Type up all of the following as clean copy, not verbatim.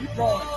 keep going.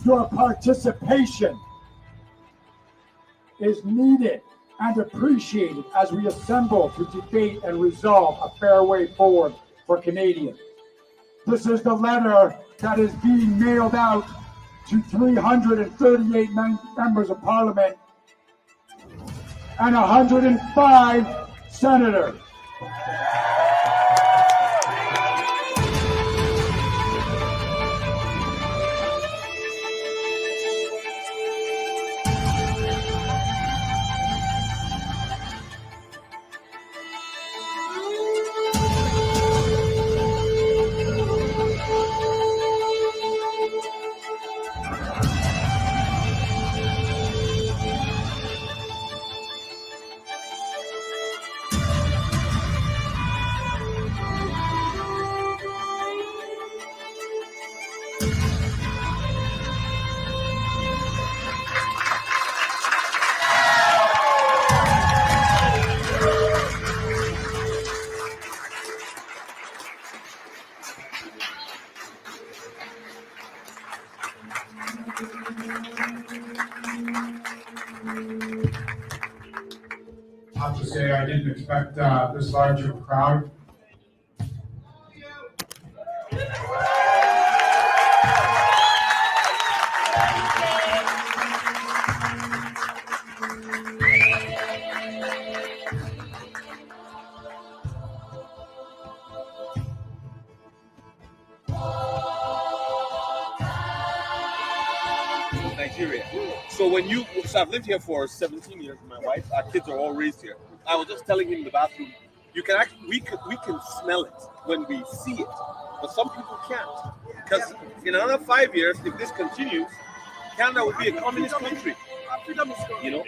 Your participation is needed and appreciated as we assemble to debate and resolve a fair way forward for Canadians. This is the letter that is being mailed out to 338 members of Parliament and 105 senators. I have to say, I didn't expect this large of a crowd. Nigeria. So I've lived here for 17 years with my wife. Our kids are all raised here. I was just telling him in the bathroom, we can smell it when we see it, but some people can't. Because in another 5 years, if this continues, Canada will be a communist country. You know,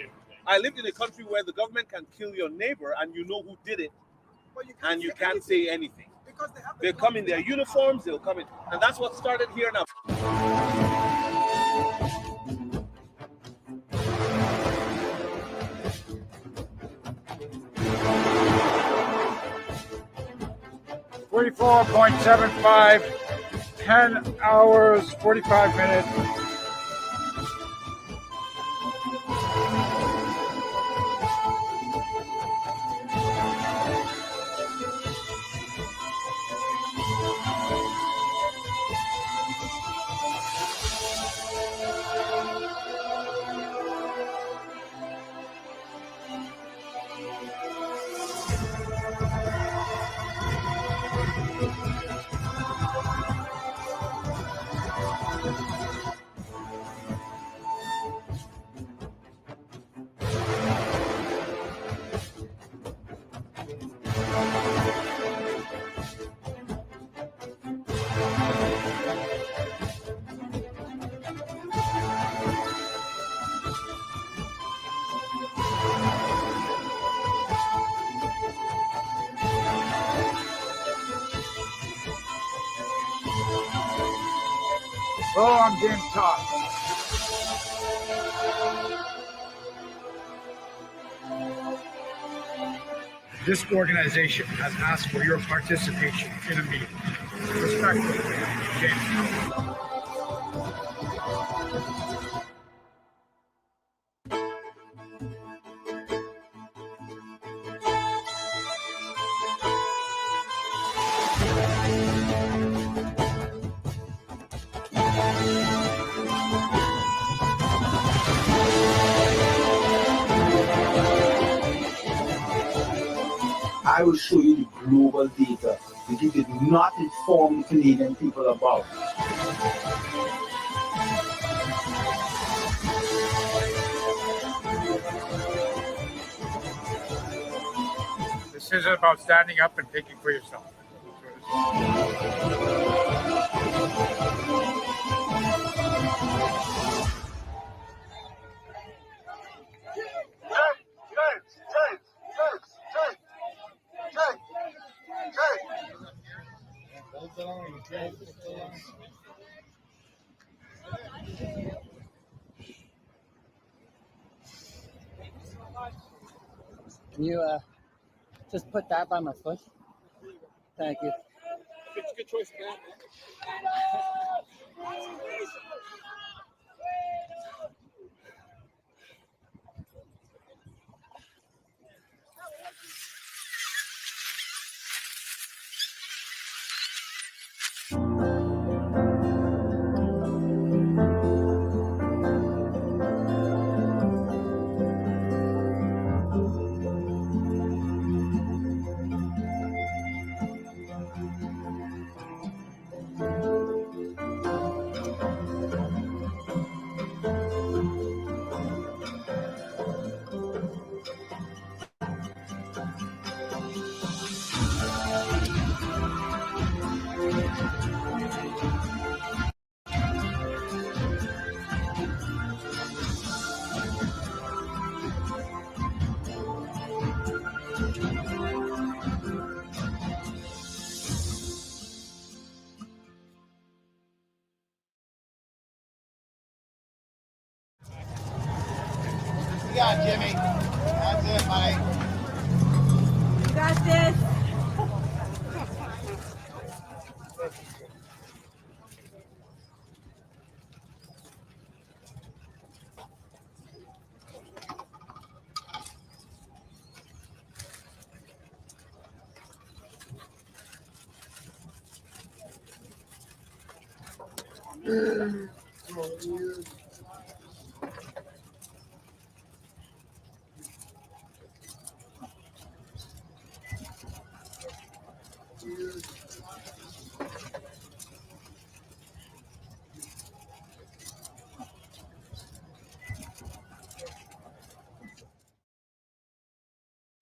I lived in a country where the government can kill your neighbor and you know who did it, and you can't say anything. They'll come in their uniforms, they'll come in, and that's what started here now. $44.75, 10 hours, 45 minutes. Oh, I'm getting tough. This organization has asked for your participation in a meeting. Respectfully, James. I will show you the global data that you did not inform the Canadian people about. This isn't about standing up and thinking for yourself. Can you just put that by my foot? Thank you. Good choice, man. Yeah, Jimmy. That's it, buddy. You got this.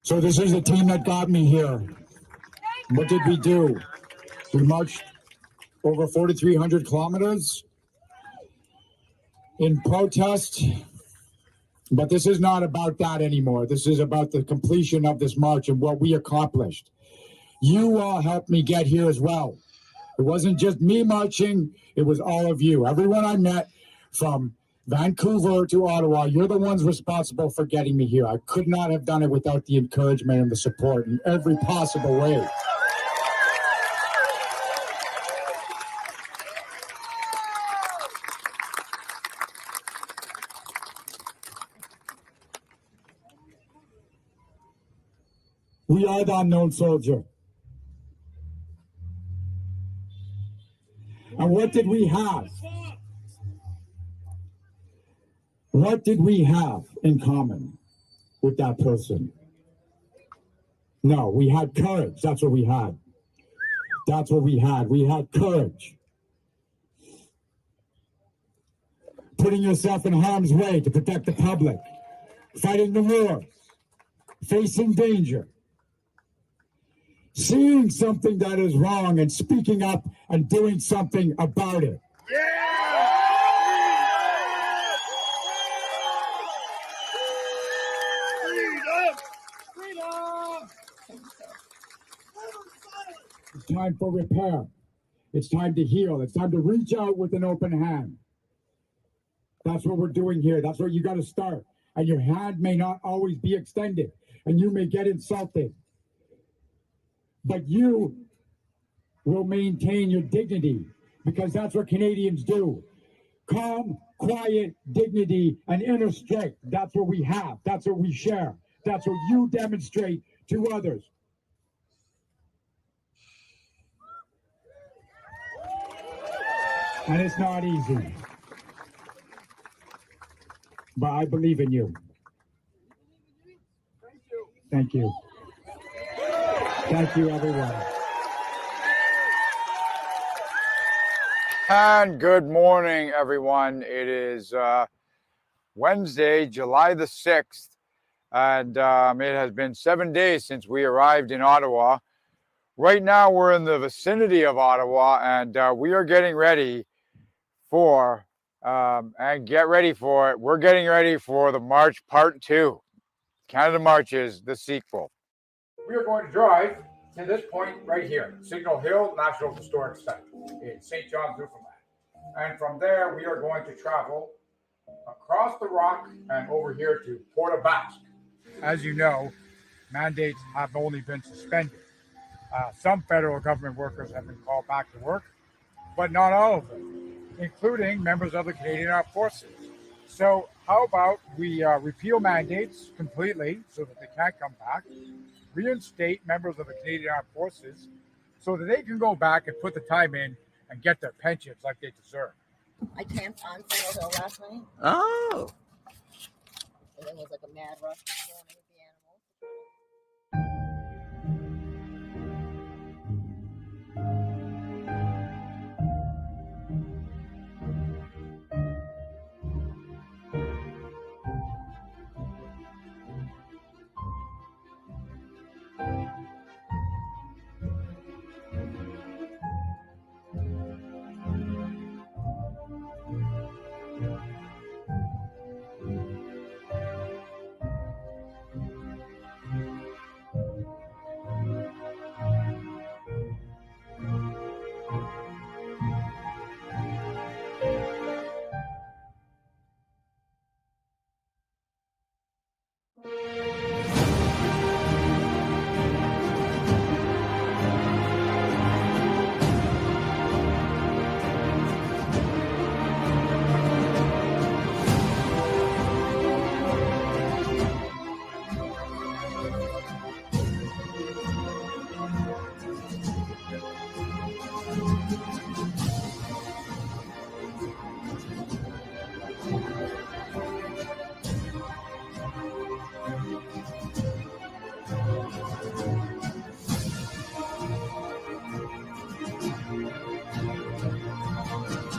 So this is the team that got me here. What did we do? We marched over 4,300 kilometers in protest, but this is not about that anymore. This is about the completion of this march and what we accomplished. You all helped me get here as well. It wasn't just me marching, it was all of you. Everyone I met from Vancouver to Ottawa, you're the ones responsible for getting me here. I could not have done it without the encouragement and the support in every possible way. We are the unknown soldier. And what did we have? What did we have in common with that person? No, we had courage. That's what we had. That's what we had. We had courage. Putting yourself in harm's way to protect the public. Fighting the war. Facing danger. Seeing something that is wrong and speaking up and doing something about it. It's time for repair. It's time to heal. It's time to reach out with an open hand. That's what we're doing here. That's where you got to start. And your hand may not always be extended, and you may get insulted. But you will maintain your dignity, because that's what Canadians do. Calm, quiet, dignity, and inner strength. That's what we have. That's what we share. That's what you demonstrate to others. And it's not easy. But I believe in you. Thank you. Thank you, everyone. And good morning, everyone. It is Wednesday, July the 6th, and it has been 7 days since we arrived in Ottawa. Right now, we're in the vicinity of Ottawa, and we are getting ready for, and get ready for it, we're getting ready for the March Part 2. Canada Marches, the sequel. We are going to drive to this point right here, Signal Hill National Historic Site in St. John's, Newfoundland. And from there, we are going to travel across the rock and over here to Port-au-Basque. As you know, mandates have only been suspended. Some federal government workers have been called back to work, but not all of them, including members of the Canadian Armed Forces. So how about we repeal mandates completely so that they can't come back, reinstate members of the Canadian Armed Forces so that they can go back and put the time in and get their pensions like they deserve. I camped on Signal Hill last night, Oh. and then it was like a mad rush this morning with the animals.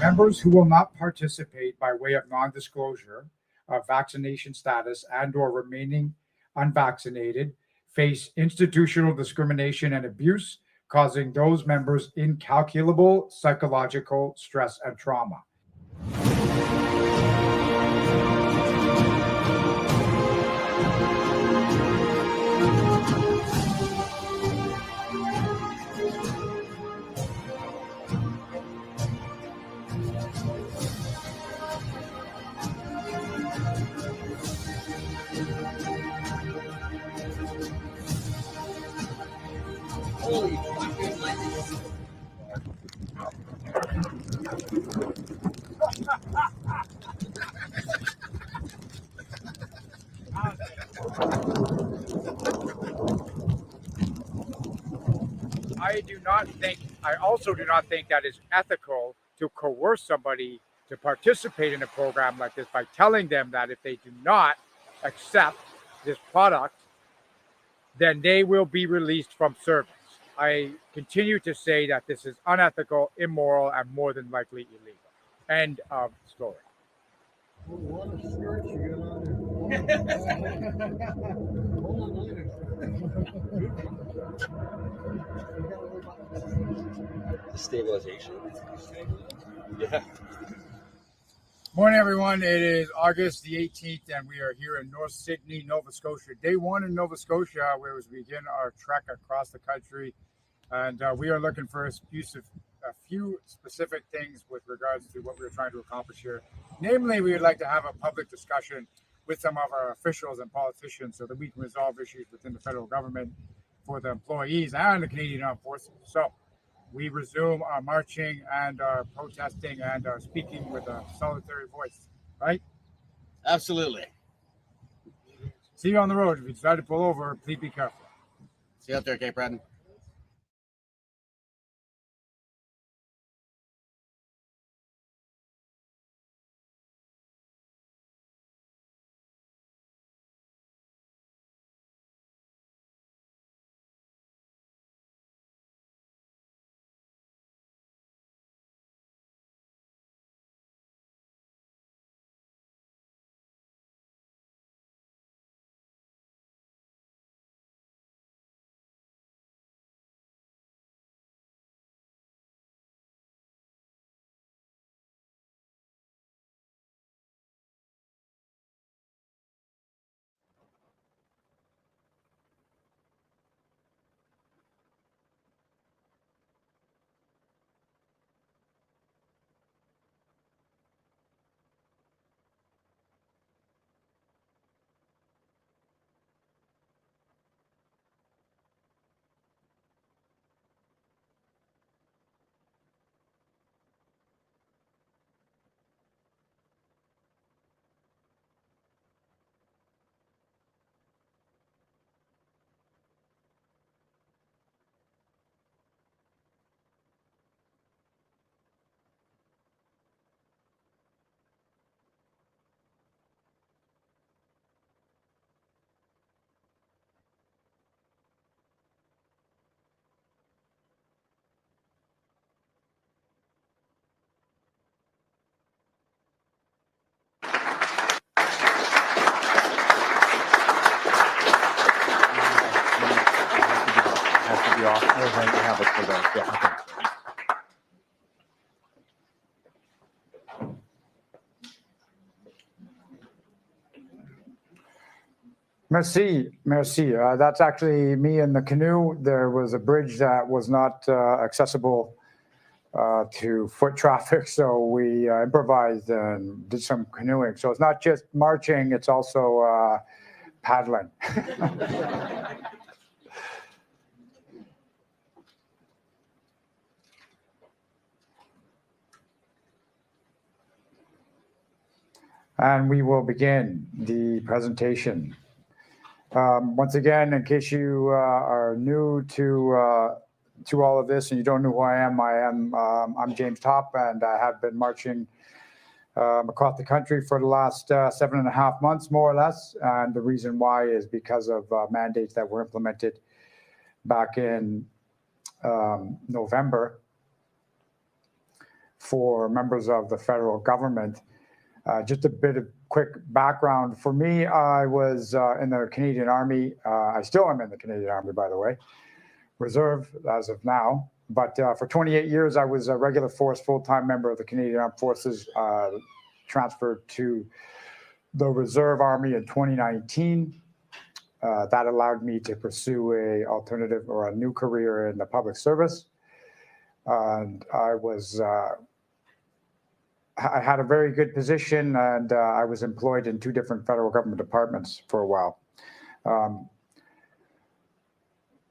Members who will not participate by way of non-disclosure of vaccination status and/or remaining unvaccinated face institutional discrimination and abuse, causing those members incalculable psychological stress and trauma. I also do not think that it's ethical to coerce somebody to participate in a program like this by telling them that if they do not accept this product, then they will be released from service. I continue to say that this is unethical, immoral, and more than likely illegal. End of story. What a skirt you got on. Stabilization. Yeah. Morning, everyone. It is August the 18th, and we are here in North Sydney, Nova Scotia. Day one in Nova Scotia, where we begin our trek across the country. And we are looking for a few specific things with regards to what we're trying to accomplish here. Namely, we would like to have a public discussion with some of our officials and politicians so that we can resolve issues within the federal government for the employees and the Canadian Armed Forces. So we resume our marching and our protesting and our speaking with a solitary voice, right? Absolutely. See you on the road. If you decide to pull over, please be careful. See you out there, Cape Breton. you all. We have it for those. Yeah, okay. Merci, merci. That's actually me in the canoe. There was a bridge that was not accessible to foot traffic, so we improvised and did some canoeing. So it's not just marching, it's also paddling. And we will begin the presentation. Once again, in case you are new to all of this and you don't know who I'm James Topp, and I have been marching across the country for the last 7.5 months, more or less. And the reason why is because of mandates that were implemented back in November for members of the federal government. Just a bit of quick background. For me, I was in the Canadian Army. I still am in the Canadian Army, by the way, reserve as of now. But for 28 years, I was a regular force, full-time member of the Canadian Armed Forces, transferred to the Reserve Army in 2019. That allowed me to pursue an alternative or a new career in the public service. And I had a very good position, and I was employed in 2 different federal government departments for a while.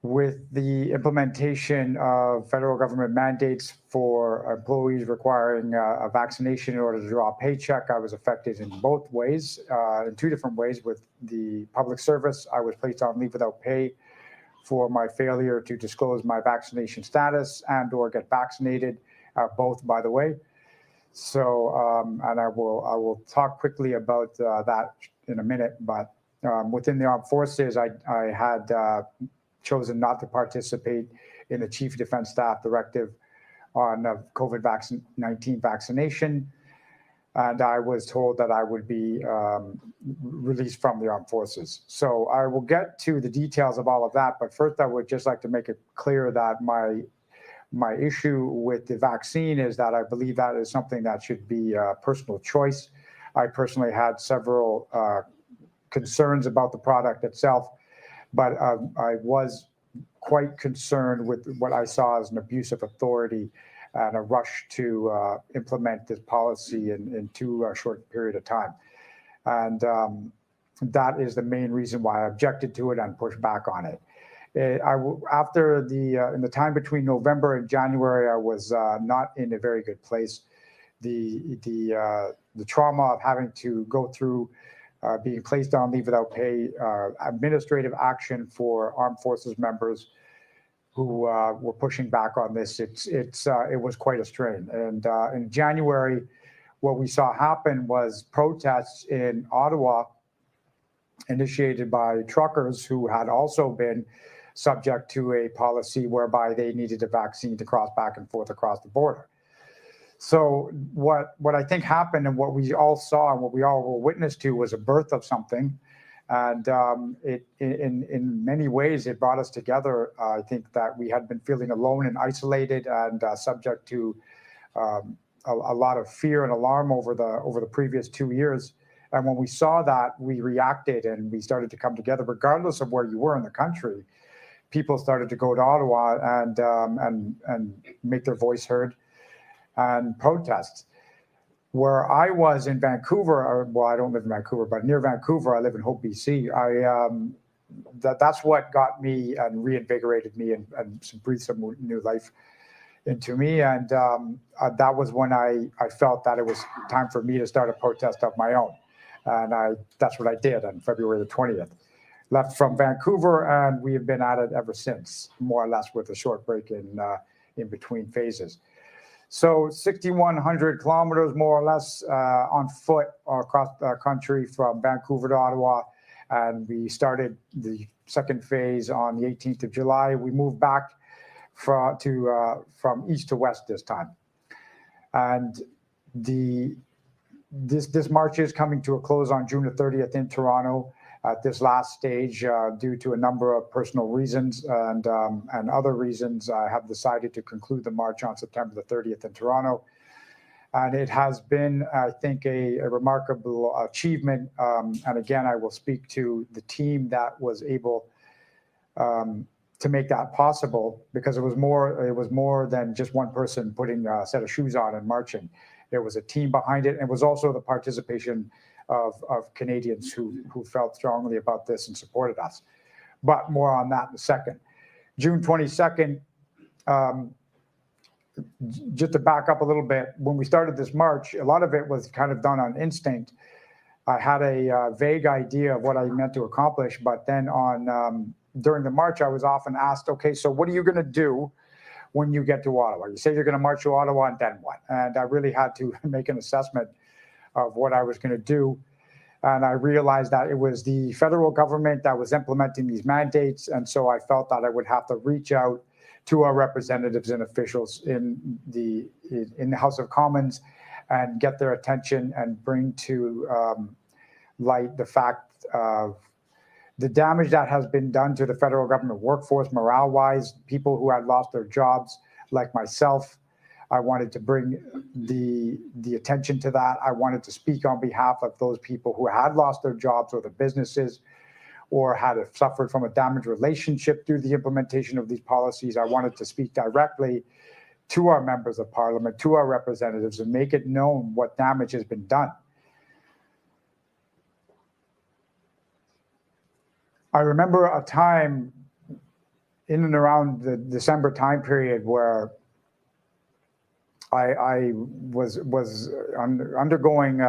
With the implementation of federal government mandates for employees requiring a vaccination in order to draw a paycheck, I was affected in both ways, in 2 different ways. With the public service, I was placed on leave without pay for my failure to disclose my vaccination status and or get vaccinated, both, by the way. So, and I will talk quickly about that in a minute, but within the armed forces, I had chosen not to participate in the Chief Defense Staff Directive on COVID-19 vaccination, and I was told that I would be released from the armed forces. So I will get to the details of all of that, but first I would just like to make it clear that my issue with the vaccine is that I believe that is something that should be a personal choice. I personally had several concerns about the product itself, but I was quite concerned with what I saw as an abuse of authority and a rush to implement this policy in too short a period of time. And that is the main reason why I objected to it and pushed back on it. After in the time between November and January, I was not in a very good place. The trauma of having to go through being placed on leave without pay, administrative action for armed forces members who were pushing back on this. It was quite a strain. And in January, what we saw happen was protests in Ottawa, initiated by truckers who had also been subject to a policy whereby they needed a vaccine to cross back and forth across the border. So what I think happened, and what we all saw and what we all were witness to, was a birth of something. And in many ways, it brought us together. I think that we had been feeling alone and isolated and subject to a lot of fear and alarm over the previous 2 years. And when we saw that, we reacted and we started to come together, regardless of where you were in the country. People started to go to Ottawa and make their voice heard and protest. Where I was in Vancouver, well, I don't live in Vancouver, but near Vancouver, I live in Hope, BC. That's what got me and reinvigorated me and breathed some new life into me. And that was when I felt that it was time for me to start a protest of my own. And that's what I did on February the 20th. Left from Vancouver, and we have been at it ever since, more or less, with a short break in between phases. So 6,100 kilometers, more or less, on foot across the country from Vancouver to Ottawa. And we started the second phase on the 18th of July. We moved back from east to west this time. And this march is coming to a close on June the 30th in Toronto. At this last stage, due to a number of personal reasons and other reasons, I have decided to conclude the march on September the 30th in Toronto. And it has been, I think, a remarkable achievement. And again, I will speak to the team that was able to make that possible, because it was more than just one person putting a set of shoes on and marching. There was a team behind it, and it was also the participation of Canadians who felt strongly about this and supported us. But more on that in a second. June 22nd, just to back up a little bit, when we started this march, a lot of it was kind of done on instinct. I had a vague idea of what I meant to accomplish, but then during the march, I was often asked, okay, so what are you going to do when you get to Ottawa? You say you're going to march to Ottawa, and then what? And I really had to make an assessment of what I was going to do. And I realized that it was the federal government that was implementing these mandates. And so I felt that I would have to reach out to our representatives and officials in the House of Commons and get their attention and bring to light the fact of the damage that has been done to the federal government workforce, morale-wise, people who had lost their jobs, like myself. I wanted to bring the attention to that. I wanted to speak on behalf of those people who had lost their jobs or their businesses or had suffered from a damaged relationship through the implementation of these policies. I wanted to speak directly to our members of parliament, to our representatives, and make it known what damage has been done. I remember a time in and around the December time period where I was undergoing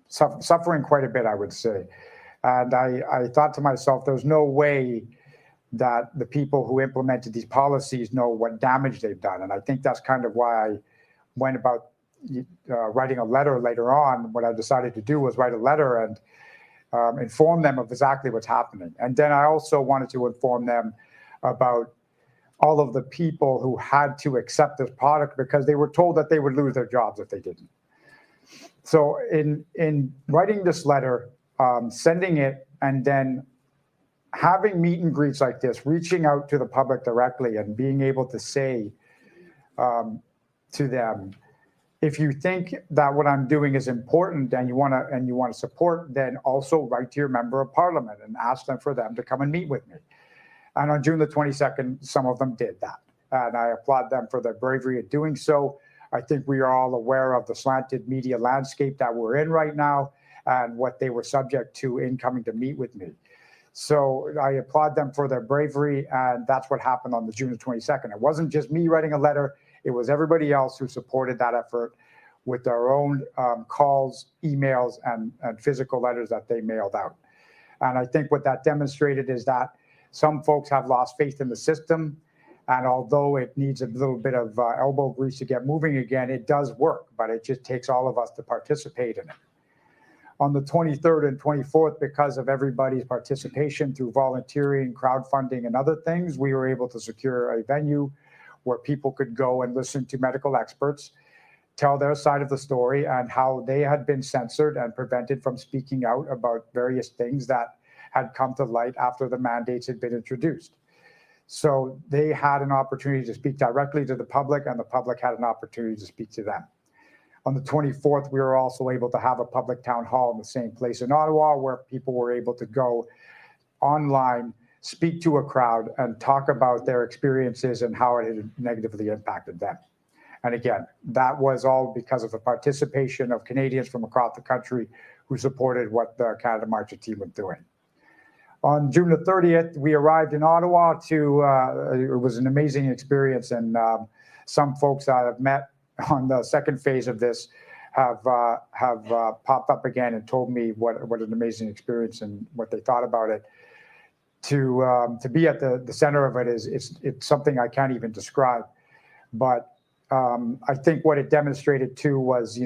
suffering quite a bit, I would say. And I thought to myself, there's no way that the people who implemented these policies know what damage they've done. And I think that's kind of why I went about writing a letter later on. What I decided to do was write a letter and inform them of exactly what's happening. And then I also wanted to inform them about all of the people who had to accept this product because they were told that they would lose their jobs if they didn't. So in writing this letter, sending it, and then having meet and greets like this, reaching out to the public directly and being able to say to them, if you think that what I'm doing is important and you want to support, then also write to your member of parliament and ask them for them to come and meet with me. And on June the 22nd, some of them did that. And I applaud them for their bravery in doing so. I think we are all aware of the slanted media landscape that we're in right now and what they were subject to in coming to meet with me. So I applaud them for their bravery, and that's what happened on the June the 22nd. It wasn't just me writing a letter. It was everybody else who supported that effort with their own calls, emails, and physical letters that they mailed out. And I think what that demonstrated is that some folks have lost faith in the system. And although it needs a little bit of elbow grease to get moving again, it does work, but it just takes all of us to participate in it. On the 23rd and 24th, because of everybody's participation through volunteering, crowdfunding, and other things, we were able to secure a venue where people could go and listen to medical experts tell their side of the story and how they had been censored and prevented from speaking out about various things that had come to light after the mandates had been introduced. So they had an opportunity to speak directly to the public, and the public had an opportunity to speak to them. On the 24th, we were also able to have a public town hall in the same place in Ottawa where people were able to go online, speak to a crowd, and talk about their experiences and how it had negatively impacted them. And again, that was all because of the participation of Canadians from across the country who supported what the Canada March team was doing. On June the 30th, we arrived in Ottawa it was an amazing experience, and some folks I have met on the second phase of this have popped up again and told me what an amazing experience and what they thought about it. To be at the center of it it's something I can't even describe. But I think what it demonstrated too was,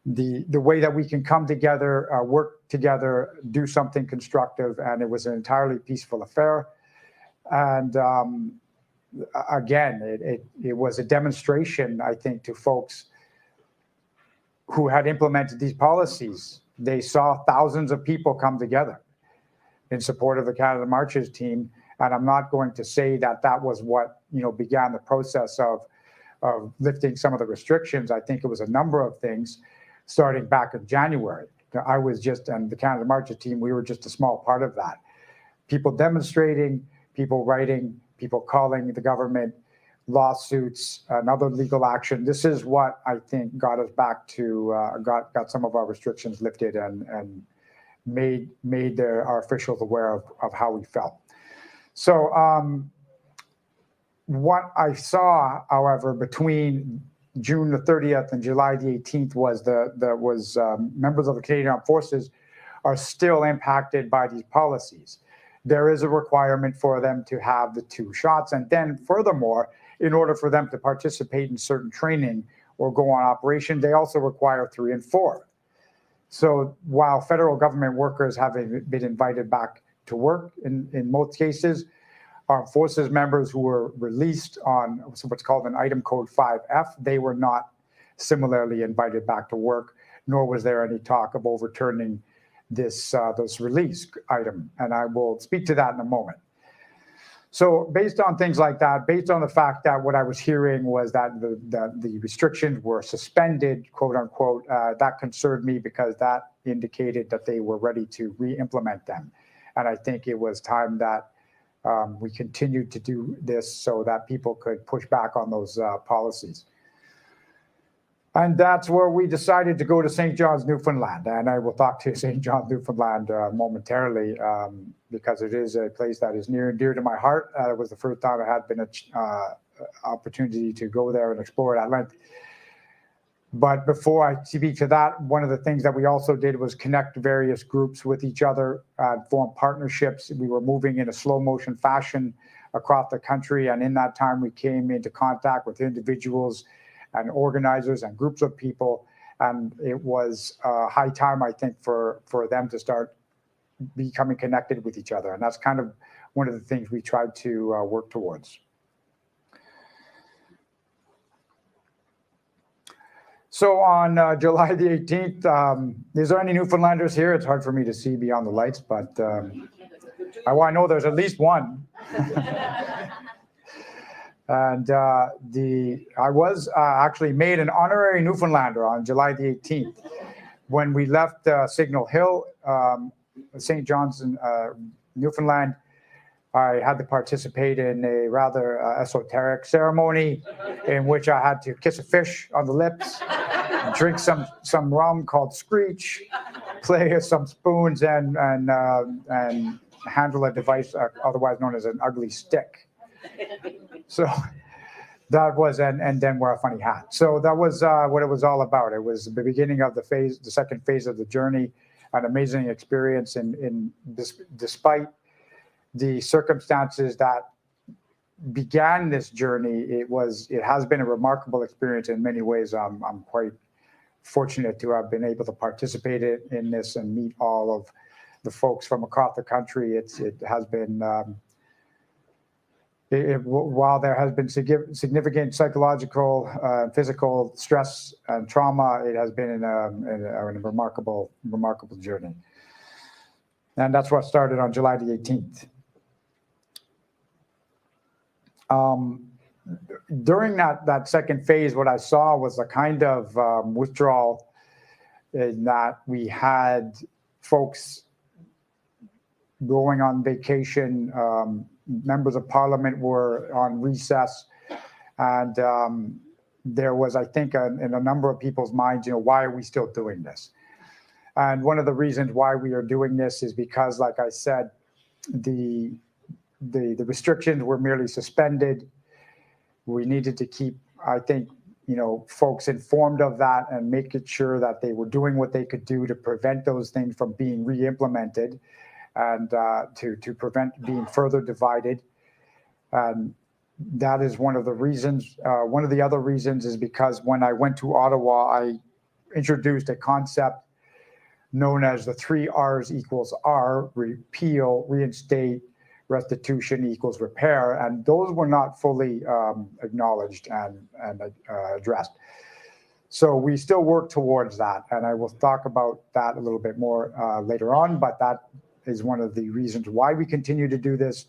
the way that we can come together, work together, do something constructive, and it was an entirely peaceful affair. And again, it was a demonstration, I think, to folks who had implemented these policies they saw thousands of people come together in support of the Canada Marches team. And I'm not going to say that that was what, began the process of lifting some of the restrictions. I think it was a number of things starting back in January. I was just, and the Canada Marches team, we were just a small part of that. People demonstrating, people writing, people calling the government, lawsuits, another legal action. This is what I think got us back to, got some of our restrictions lifted and made our officials aware of how we felt. So what I saw, however, between June the 30th and July the 18th was members of the Canadian Armed Forces are still impacted by these policies. There is a requirement for them to have the 2 shots. And then furthermore, in order for them to participate in certain training or go on operation, they also require 3 and 4. So while federal government workers have been invited back to work in most cases, armed forces members who were released on what's called an item code 5F, they were not similarly invited back to work, nor was there any talk of overturning this release item. And I will speak to that in a moment. So based on things like that, based on the fact that what I was hearing was that the restrictions were suspended, quote unquote, that concerned me because that indicated that they were ready to re-implement them. And I think it was time that we continued to do this so that people could push back on those policies. And that's where we decided to go to St. John's, Newfoundland. And I will talk to St. John's, Newfoundland momentarily because it is a place that is near and dear to my heart. It was the first time I had been an opportunity to go there and explore it at length. But before I speak to that, one of the things that we also did was connect various groups with each other, form partnerships. We were moving in a slow motion fashion across the country. And in that time, we came into contact with individuals and organizers and groups of people. And it was high time, I think, for them to start becoming connected with each other. And that's kind of one of the things we tried to work towards. So on July the 18th, is there any Newfoundlanders here? It's hard for me to see beyond the lights, but I know there's at least one. And I was actually made an honorary Newfoundlander on July the 18th. When we left Signal Hill, St. John's, Newfoundland, I had to participate in a rather esoteric ceremony in which I had to kiss a fish on the lips, drink some rum called Screech, play with some spoons, and handle a device otherwise known as an ugly stick. So that was, and then wear a funny hat. So that was what it was all about. It was the beginning of the second phase of the journey, an amazing experience. Despite the circumstances that began this journey, it has been a remarkable experience in many ways. I'm quite fortunate to have been able to participate in this and meet all of the folks from across the country. It has been, while there has been significant psychological, physical stress and trauma, it has been a remarkable journey. And that's what started on July the 18th. During that second phase, what I saw was a kind of withdrawal in that we had folks going on vacation, members of parliament were on recess, and there was, I think, in a number of people's minds, why are we still doing this? And one of the reasons why we are doing this is because, like I said, the restrictions were merely suspended. We needed to keep, I think, folks informed of that and making sure that they were doing what they could do to prevent those things from being re-implemented and to prevent being further divided. And that is one of the reasons. One of the other reasons is because when I went to Ottawa, I introduced a concept known as the 3 R's equals R: repeal, reinstate, restitution equals repair, and those were not fully acknowledged and addressed. So we still work towards that, and I will talk about that a little bit more later on, but that is one of the reasons why we continue to do this.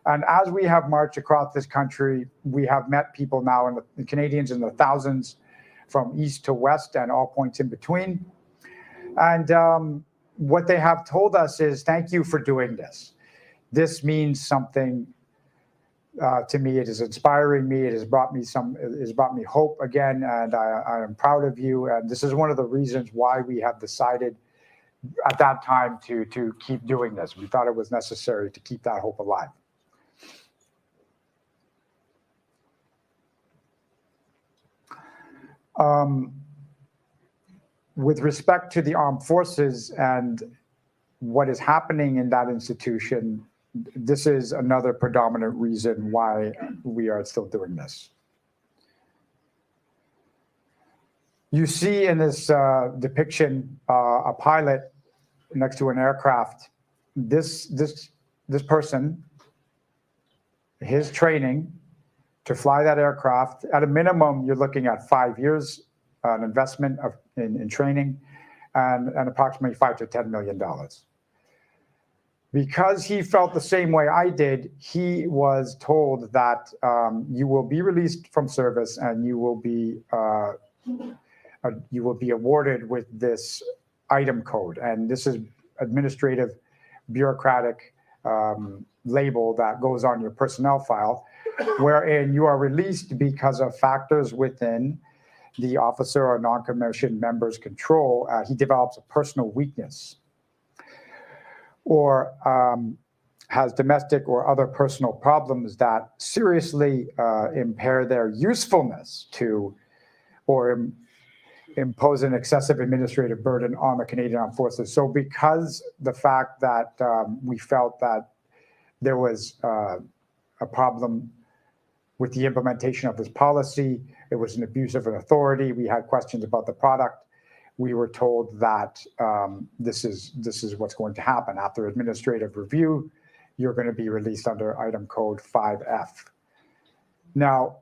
And as we have marched across this country, we have met people now, the Canadians in the thousands, from east to west and all points in between. And what they have told us is, thank you for doing this. This means something to me. It is inspiring me. It has brought me hope again, and I am proud of you. And this is one of the reasons why we have decided at that time to keep doing this. We thought it was necessary to keep that hope alive. With respect to the armed forces and what is happening in that institution, this is another predominant reason why we are still doing this. You see in this depiction a pilot next to an aircraft. This person, his training to fly that aircraft, at a minimum, you're looking at 5 years, an investment in training, and approximately $5 to $10 million. Because he felt the same way I did, he was told that you will be released from service and you will be awarded with this item code. And this is administrative, bureaucratic label that goes on your personnel file, wherein you are released because of factors within the officer or non-commissioned member's control. He develops a personal weakness, or has domestic or other personal problems that seriously impair their usefulness to, or impose an excessive administrative burden on the Canadian Armed Forces. So because the fact that we felt that there was a problem with the implementation of this policy, it was an abuse of an authority, we had questions about the product, we were told that this is what's going to happen. After administrative review, you're going to be released under item code 5F. Now,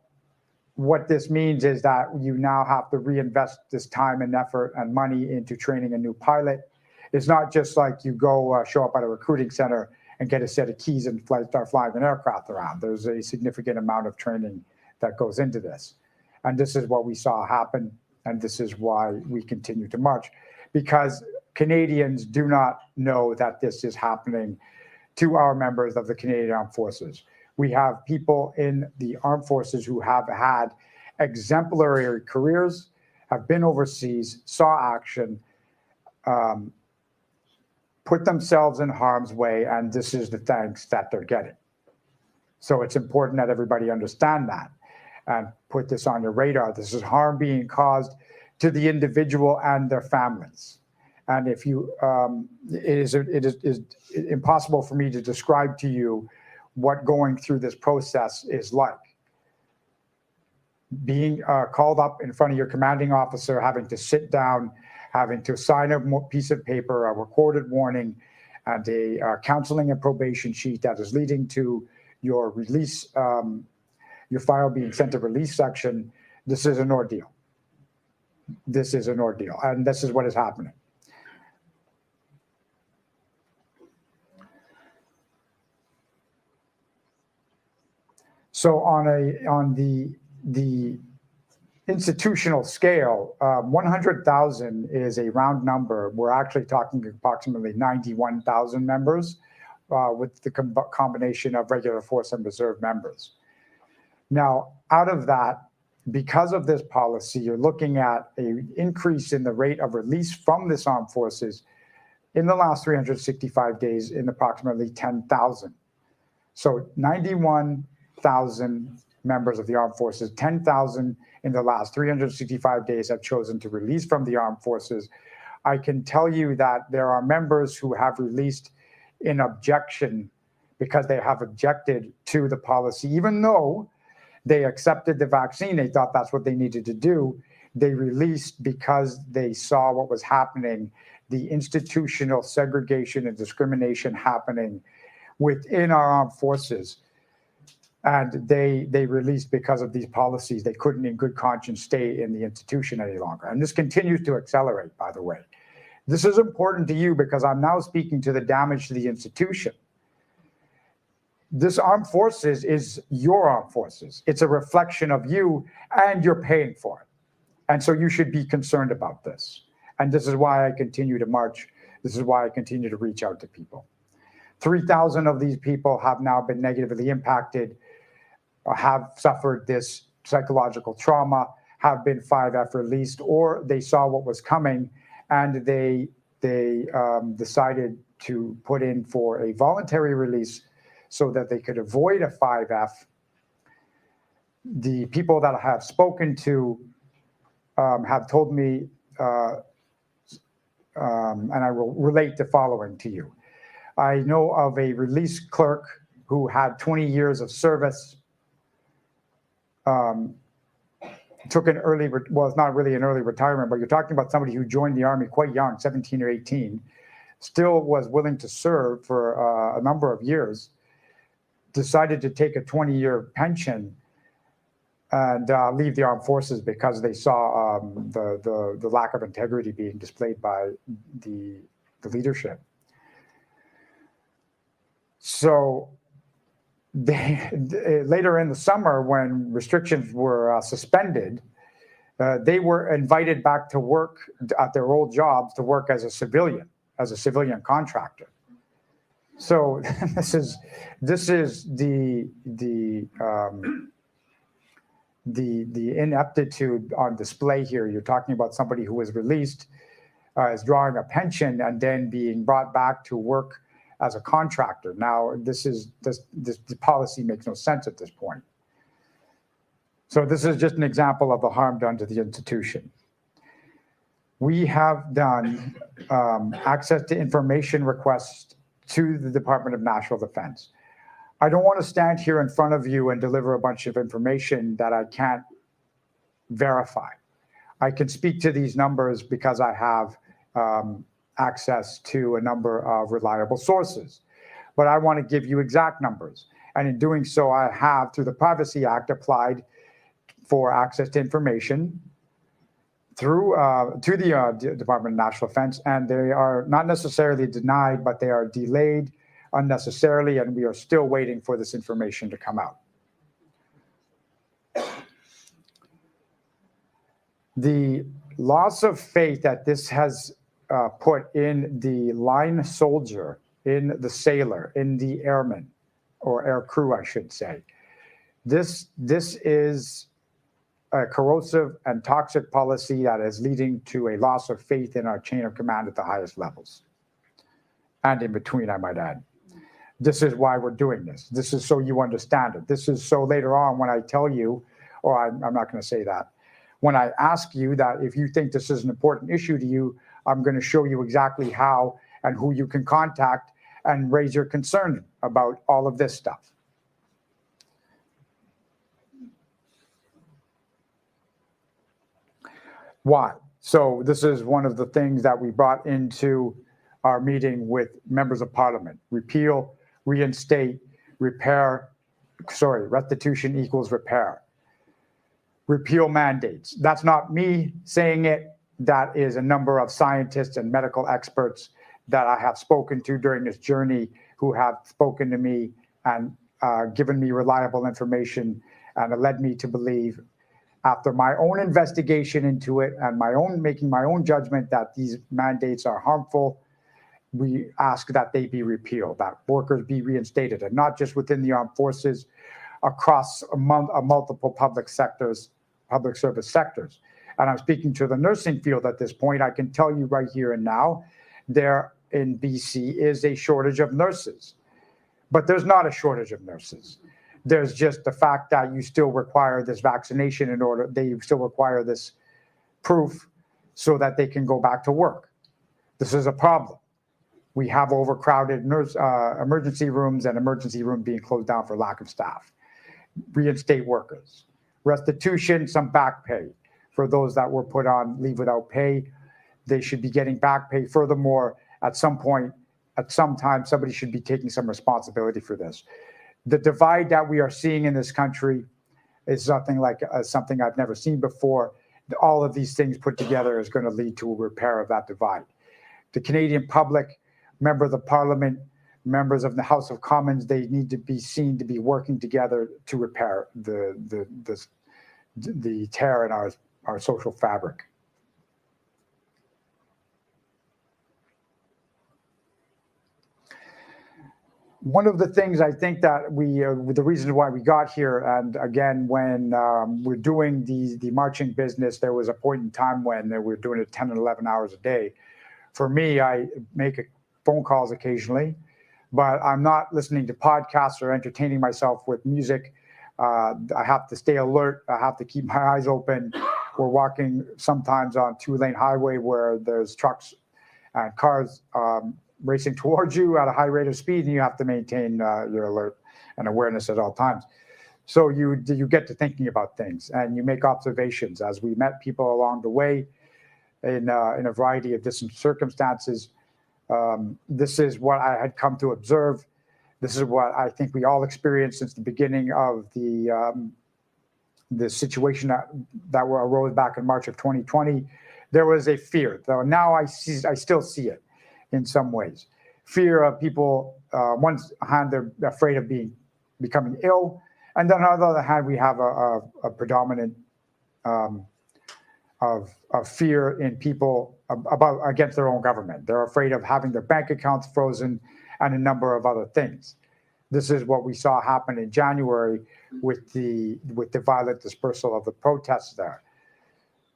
what this means is that you now have to reinvest this time and effort and money into training a new pilot. It's not just like you go show up at a recruiting center and get a set of keys and start flying an aircraft around. There's a significant amount of training that goes into this. And this is what we saw happen. And this is why we continue to march, because Canadians do not know that this is happening to our members of the Canadian Armed Forces. We have people in the armed forces who have had exemplary careers, have been overseas, saw action, put themselves in harm's way, and this is the thanks that they're getting. So it's important that everybody understand that and put this on your radar. This is harm being caused to the individual and their families. And if you, it is impossible for me to describe to you what going through this process is like. Being called up in front of your commanding officer, having to sit down, having to sign a piece of paper, a recorded warning, and a counseling and probation sheet that is leading to your release, your file being sent to release section. This is an ordeal. This is an ordeal, and this is what is happening. So on the institutional scale, 100,000 is a round number. We're actually talking approximately 91,000 members with the combination of regular force and reserve members. Now, out of that, because of this policy, you're looking at an increase in the rate of release from this armed forces in the last 365 days in approximately 10,000. So 91,000 members of the armed forces, 10,000 in the last 365 days have chosen to release from the armed forces. I can tell you that there are members who have released in objection because they have objected to the policy, even though they accepted the vaccine, they thought that's what they needed to do. They released because they saw what was happening, the institutional segregation and discrimination happening within our armed forces. And they released because of these policies. They couldn't in good conscience stay in the institution any longer. And this continues to accelerate, by the way. This is important to you because I'm now speaking to the damage to the institution. This armed forces is your armed forces. It's a reflection of you, and you're paying for it. And so you should be concerned about this. And this is why I continue to march. This is why I continue to reach out to people. 3,000 of these people have now been negatively impacted, or have suffered this psychological trauma, have been 5F released, or they saw what was coming and they decided to put in for a voluntary release so that they could avoid a 5F. The people that I have spoken to have told me, and I will relate the following to you. I know of a release clerk who had 20 years of service, took an early, well, it's not really an early retirement, but you're talking about somebody who joined the Army quite young, 17 or 18, still was willing to serve for a number of years, decided to take a 20-year pension and leave the armed forces because they saw the lack of integrity being displayed by the leadership. So later in the summer, when restrictions were suspended, they were invited back to work at their old jobs to work as a civilian contractor. So this is the ineptitude on display here. You're talking about somebody who was released, is drawing a pension, and then being brought back to work as a contractor. Now, this policy makes no sense at this point. So this is just an example of the harm done to the institution. We have done access to information requests to the Department of National Defense. I don't want to stand here in front of you and deliver a bunch of information that I can't verify. I can speak to these numbers because I have access to a number of reliable sources. But I want to give you exact numbers. And in doing so, I have, through the Privacy Act, applied for access to information through to the Department of National Defense, and they are not necessarily denied, but they are delayed unnecessarily, and we are still waiting for this information to come out. The loss of faith that this has put in the line soldier, in the sailor, in the airman, or air crew, I should say. This is a corrosive and toxic policy that is leading to a loss of faith in our chain of command at the highest levels. And in between, I might add. This is why we're doing this. This is so you understand it. This is so later on when I tell you, or I'm not going to say that, when I ask you that if you think this is an important issue to you, I'm going to show you exactly how and who you can contact and raise your concern about all of this stuff. Why? So this is one of the things that we brought into our meeting with members of Parliament. Repeal, reinstate, repair, restitution equals repair. Repeal mandates. That's not me saying it. That is a number of scientists and medical experts that I have spoken to during this journey who have spoken to me and given me reliable information and led me to believe, after my own investigation into it and making my own judgment, that these mandates are harmful. We ask that they be repealed, that workers be reinstated, and not just within the armed forces, across multiple public service sectors. And I'm speaking to the nursing field at this point. I can tell you right here and now, there in BC is a shortage of nurses, but there's not a shortage of nurses. There's just the fact that you still require this vaccination they still require this proof so that they can go back to work. This is a problem. We have overcrowded emergency rooms and emergency rooms being closed down for lack of staff. Reinstate workers. Restitution, some back pay for those that were put on leave without pay. They should be getting back pay. Furthermore, at some point, at some time, somebody should be taking some responsibility for this. The divide that we are seeing in this country is something like something I've never seen before. All of these things put together is going to lead to a repair of that divide. The Canadian public, members of Parliament, members of the House of Commons, they need to be seen to be working together to repair the tear in our social fabric. One of the things I think that the reason why we got here, and again, when we're doing the marching business, there was a point in time when we were doing it 10 and 11 hours a day. For me, I make phone calls occasionally, but I'm not listening to podcasts or entertaining myself with music. I have to stay alert. I have to keep my eyes open. We're walking sometimes on 2-lane highway where there's trucks and cars racing towards you at a high rate of speed, and you have to maintain your alert and awareness at all times. So you get to thinking about things, and you make observations. As we met people along the way in a variety of different circumstances, this is what I had come to observe. This is what I think we all experienced since the beginning of the situation that arose back in March of 2020. There was a fear, though now I still see it in some ways. Fear of people, one hand, they're afraid of becoming ill, and then on the other hand, we have a predominant of fear in people against their own government. They're afraid of having their bank accounts frozen and a number of other things. This is what we saw happen in January with the violent dispersal of the protests there.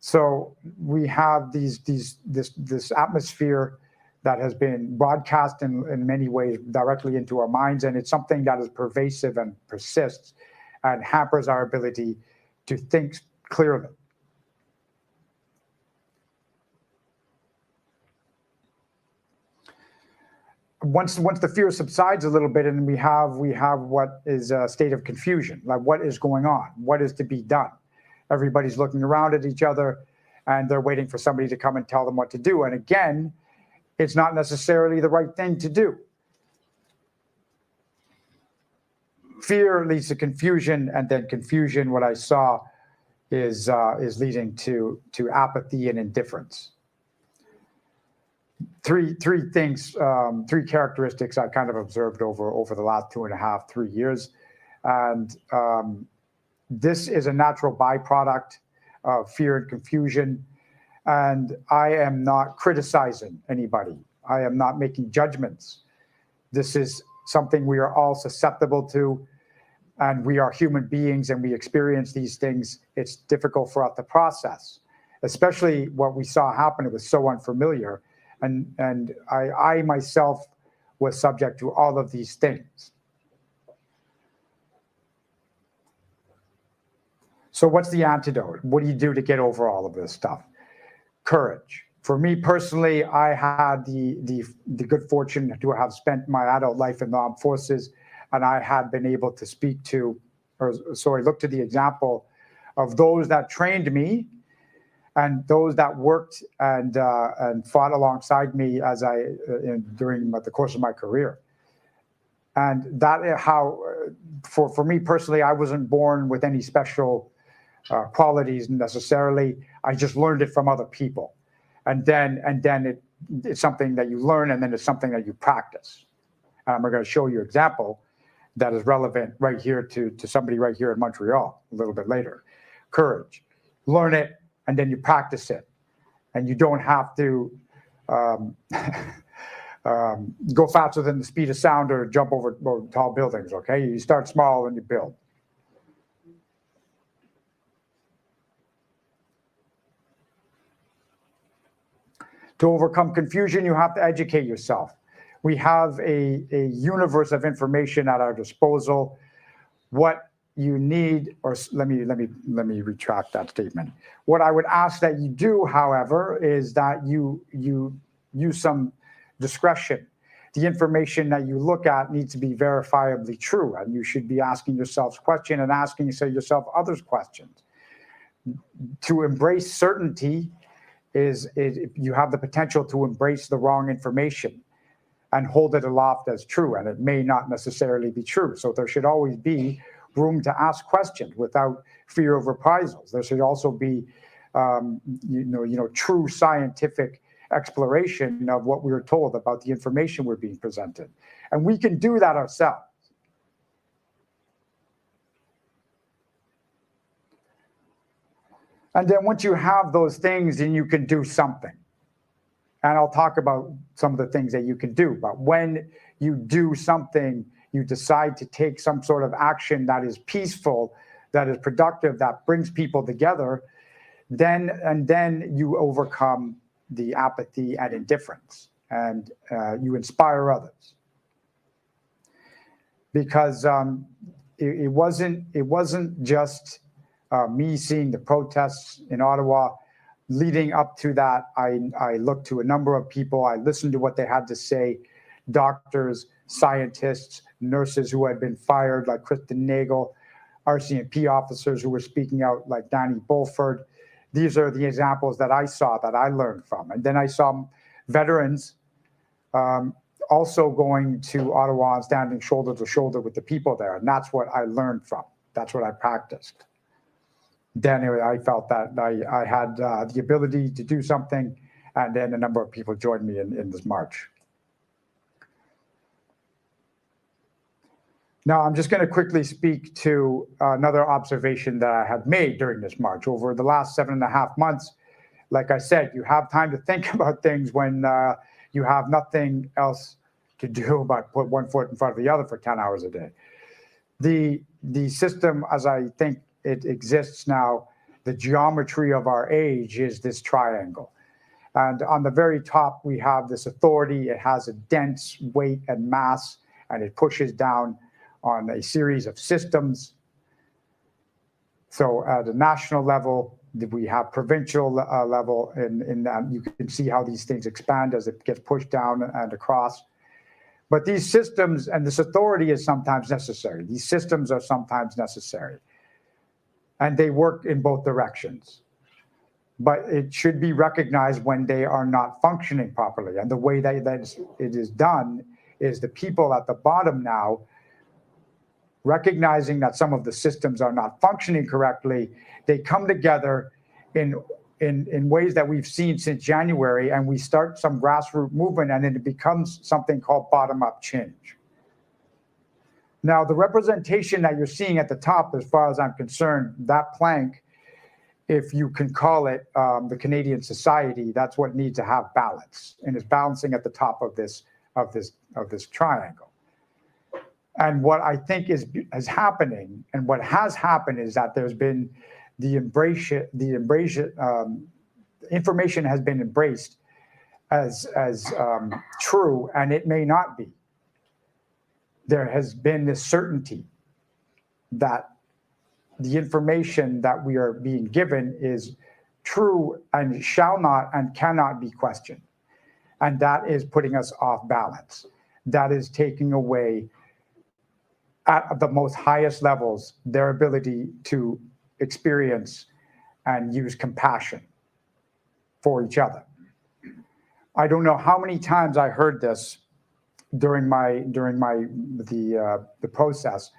So we have this atmosphere that has been broadcast in many ways directly into our minds, and it's something that is pervasive and persists and hampers our ability to think clearly. Once the fear subsides a little bit, and we have what is a state of confusion, like what is going on, what is to be done. Everybody's looking around at each other, and they're waiting for somebody to come and tell them what to do. And again, it's not necessarily the right thing to do. Fear leads to confusion, and then confusion, what I saw, is leading to apathy and indifference. Three things, three characteristics I kind of observed over the last 2.5, 3 years. And this is a natural byproduct of fear and confusion. And I am not criticizing anybody. I am not making judgments. This is something we are all susceptible to, and we are human beings and we experience these things. It's difficult for us to process, especially what we saw happen. It was so unfamiliar. And I myself was subject to all of these things. So what's the antidote? What do you do to get over all of this stuff? Courage. For me personally, I had the good fortune to have spent my adult life in the armed forces, and I had been able to speak to, so I looked to the example of those that trained me and those that worked and fought alongside me during the course of my career. And that is how, for me personally, I wasn't born with any special qualities necessarily. I just learned it from other people, and then it's something that you learn, and then it's something that you practice. And I'm going to show you an example that is relevant right here to somebody right here in Montreal a little bit later. Courage. Learn it, and then you practice it, and you don't have to go faster than the speed of sound or jump over tall buildings. Okay, you start small and you build. To overcome confusion, you have to educate yourself. We have a universe of information at our disposal. What you need, or let me retract that statement. What I would ask that you do, however, is that you use some discretion. The information that you look at needs to be verifiably true, and you should be asking yourselves questions and asking yourself others questions. To embrace certainty is you have the potential to embrace the wrong information. and hold it aloft as true, and it may not necessarily be true. So there should always be room to ask questions without fear of reprisals. There should also be, true scientific exploration of what we were told about the information we're being presented. And we can do that ourselves. And then once you have those things, then you can do something. And I'll talk about some of the things that you can do. But when you do something, you decide to take some sort of action that is peaceful, that is productive, that brings people together, then you overcome the apathy and indifference, and you inspire others. Because it wasn't just me seeing the protests in Ottawa. Leading up to that, I looked to a number of people. I listened to what they had to say, doctors, scientists, nurses who had been fired, like Kristen Nagel, RCMP officers who were speaking out, like Danny Bulford. These are the examples that I saw, that I learned from. And then I saw veterans also going to Ottawa and standing shoulder to shoulder with the people there. And that's what I learned from. That's what I practiced. Then I felt that I had the ability to do something, and then a number of people joined me in this march. Now, I'm just going to quickly speak to another observation that I have made during this march. Over the last 7.5 months, like I said, you have time to think about things when you have nothing else to do but put one foot in front of the other for 10 hours a day. The system, as I think it exists now, the geometry of our age is this triangle. And on the very top, we have this authority. It has a dense weight and mass, and it pushes down on a series of systems. So at a national level, we have provincial level, and you can see how these things expand as it gets pushed down and across. But these systems and this authority is sometimes necessary. These systems are sometimes necessary. And they work in both directions. But it should be recognized when they are not functioning properly. And the way that it is done is the people at the bottom now, recognizing that some of the systems are not functioning correctly, they come together in ways that we've seen since January, and we start some grassroots movement, and then it becomes something called bottom-up change. Now, the representation that you're seeing at the top, as far as I'm concerned, that plank, if you can call it the Canadian society, that's what needs to have balance, and is balancing at the top of this triangle. And what I think is happening, and what has happened, is that there's been information has been embraced as true, and it may not be. There has been this certainty that the information that we are being given is true and shall not and cannot be questioned. And that is putting us off balance. That is taking away, at the most highest levels, their ability to experience and use compassion for each other. I don't know how many times I heard this during the process.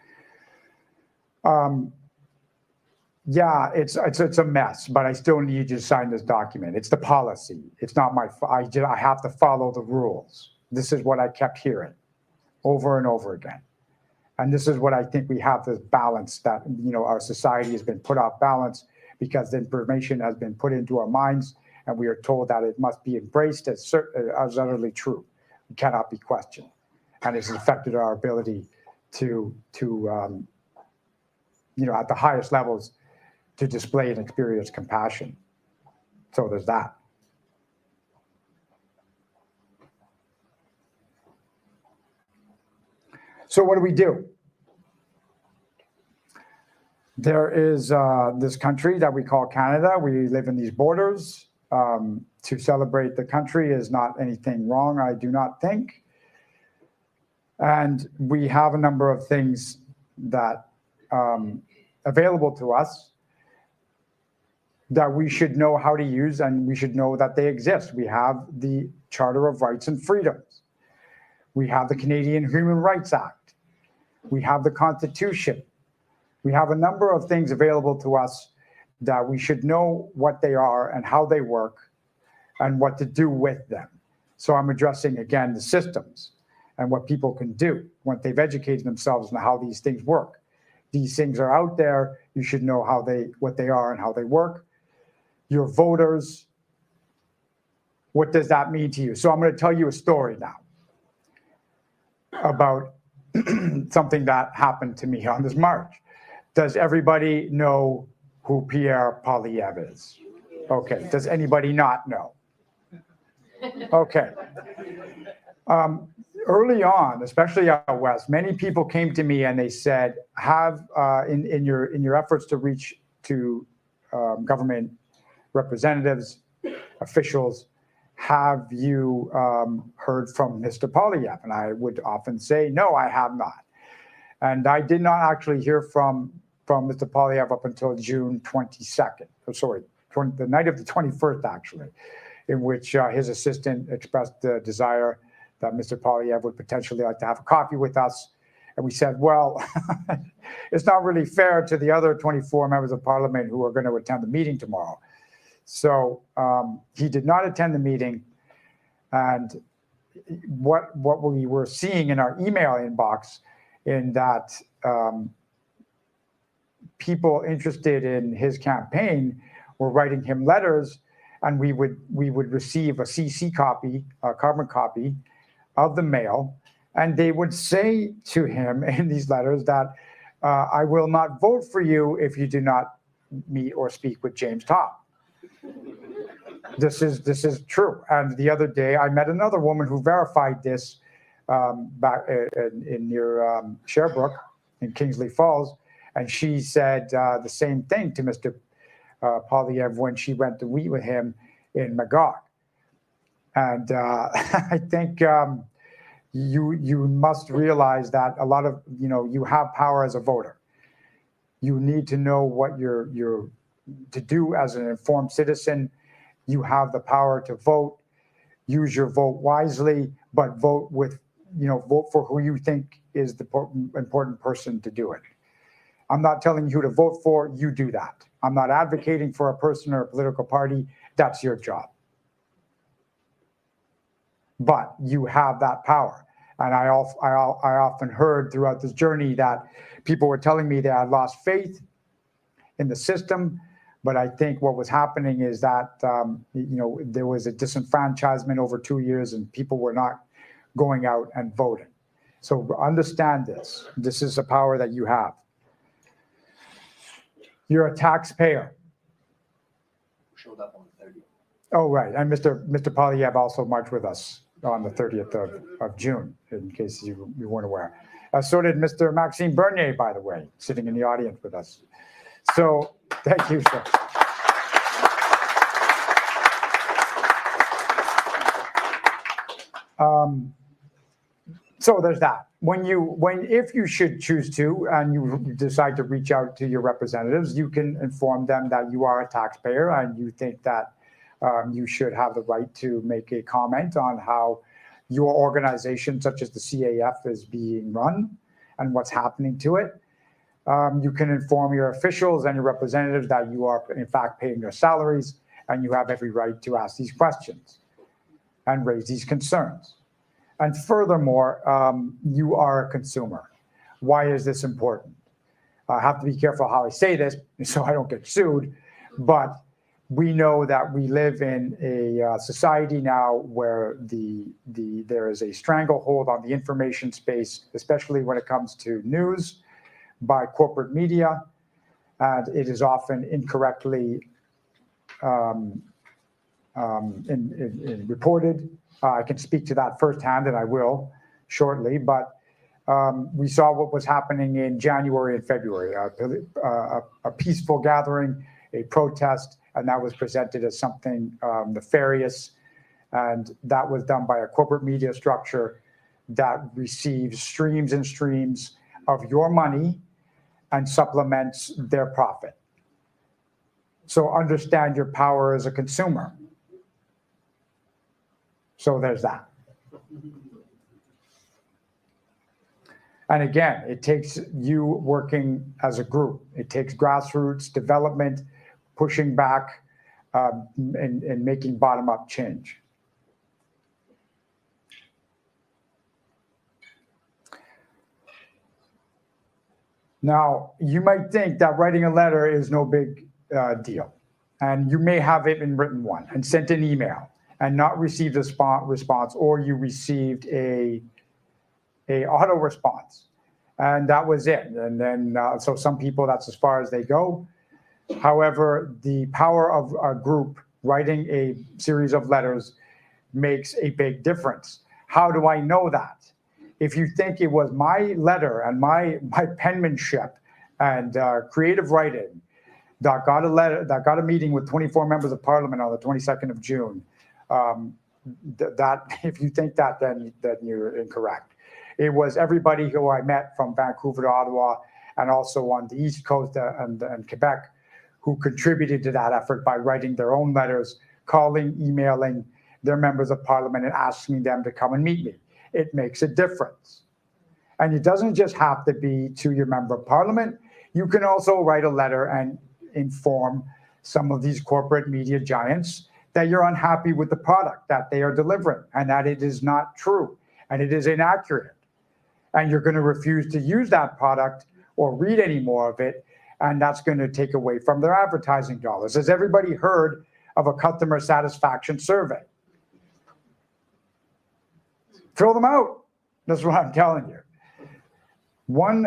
Yeah, it's a mess, but I still need you to sign this document. It's the policy. It's not I have to follow the rules. This is what I kept hearing over and over again. And this is what I think we have, this balance that, our society has been put off balance because the information has been put into our minds, and we are told that it must be embraced as utterly true. It cannot be questioned. And it's affected our ability to at the highest levels, to display and experience compassion. So there's that. So what do? There is this country that we call Canada. We live in these borders. To celebrate the country is not anything wrong, I do not think. And we have a number of things that available to us that we should know how to use, and we should know that they exist. We have the Charter of Rights and Freedoms. We have the Canadian Human Rights Act. We have the Constitution. We have a number of things available to us that we should know what they are and how they work and what to do with them. So I'm addressing, again, the systems and what people can do once they've educated themselves on how these things work. These things are out there. You should know what they are and how they work. Your voters, what does that mean to you? So I'm going to tell you a story now about something that happened to me on this march. Does everybody know who Pierre Poilievre is? Okay. Does anybody not know? Okay. Early on, especially out west, many people came to me and they said, in your efforts to reach to government representatives, officials, have you heard from Mr. Poilievre? And I would often say, no, I have not. And I did not actually hear from Mr. Poilievre up until June 22nd, the night of the 21st, actually, in which his assistant expressed the desire that Mr. Poilievre would potentially like to have a coffee with us. And we said, well, it's not really fair to the other 24 members of parliament who are going to attend the meeting tomorrow. So he did not attend the meeting. And what we were seeing in our email inbox, in that people interested in his campaign were writing him letters, and we would receive a CC copy, a carbon copy of the mail, and they would say to him in these letters that I will not vote for you if you do not meet or speak with James Topp. This is true. And the other day I met another woman who verified this back in near Sherbrooke in Kingsley Falls, and she said the same thing to Mr. Poilievre when she went to meet with him in Magog. And I think you must realize that a lot of, you have power as a voter. You need to know what you're to do as an informed citizen. You have the power to vote. Use your vote wisely, but vote for who you think is the important person to do it. I'm not telling you who to vote for. You do that. I'm not advocating for a person or a political party. That's your job. But you have that power. And I often heard throughout this journey that people were telling me they had lost faith in the system. But I think what was happening is that, there was a disenfranchisement over 2 years and people were not going out and voting. So understand this. This is a power that you have. You're a taxpayer. Showed up on the 30th. Oh, right. And Mr. Poilievre also marched with us on the 30th of June, in case you weren't aware. So did Mr. Maxime Bernier, by the way, sitting in the audience with us. So thank you, sir. So there's that. If you should choose to, and you decide to reach out to your representatives, you can inform them that you are a taxpayer and you think that you should have the right to make a comment on how your organization, such as the CAF, is being run and what's happening to it. You can inform your officials and your representatives that you are, in fact, paying their salaries, and you have every right to ask these questions and raise these concerns. And furthermore, you are a consumer. Why is this important? I have to be careful how I say this so I don't get sued, but we know that we live in a society now where there is a stranglehold on the information space, especially when it comes to news, by corporate media, and it is often incorrectly reported. I can speak to that firsthand, and I will shortly, but we saw what was happening in January and February, a peaceful gathering, a protest, and that was presented as something nefarious, and that was done by a corporate media structure that receives streams and streams of your money and supplements their profit. So understand your power as a consumer. So there's that. And again, it takes you working as a group. It takes grassroots development, pushing back, and making bottom-up change. Now, you might think that writing a letter is no big deal. And you may have even written one and sent an email and not received a response, or you received a auto response. And that was it. And then, so some people, that's as far as they go. However, the power of a group writing a series of letters makes a big difference. How do I know that? If you think it was my letter and my penmanship and creative writing that got a meeting with 24 members of parliament on the 22nd of June, that if you think that, then you're incorrect. It was everybody who I met from Vancouver to Ottawa and also on the East Coast and Quebec who contributed to that effort by writing their own letters, calling, emailing their members of parliament and asking them to come and meet me. It makes a difference. And it doesn't just have to be to your member of parliament. You can also write a letter and inform some of these corporate media giants that you're unhappy with the product that they are delivering and that it is not true and it is inaccurate. And you're going to refuse to use that product or read any more of it, and that's going to take away from their advertising dollars. Has everybody heard of a customer satisfaction survey? Fill them out. That's what I'm telling you. One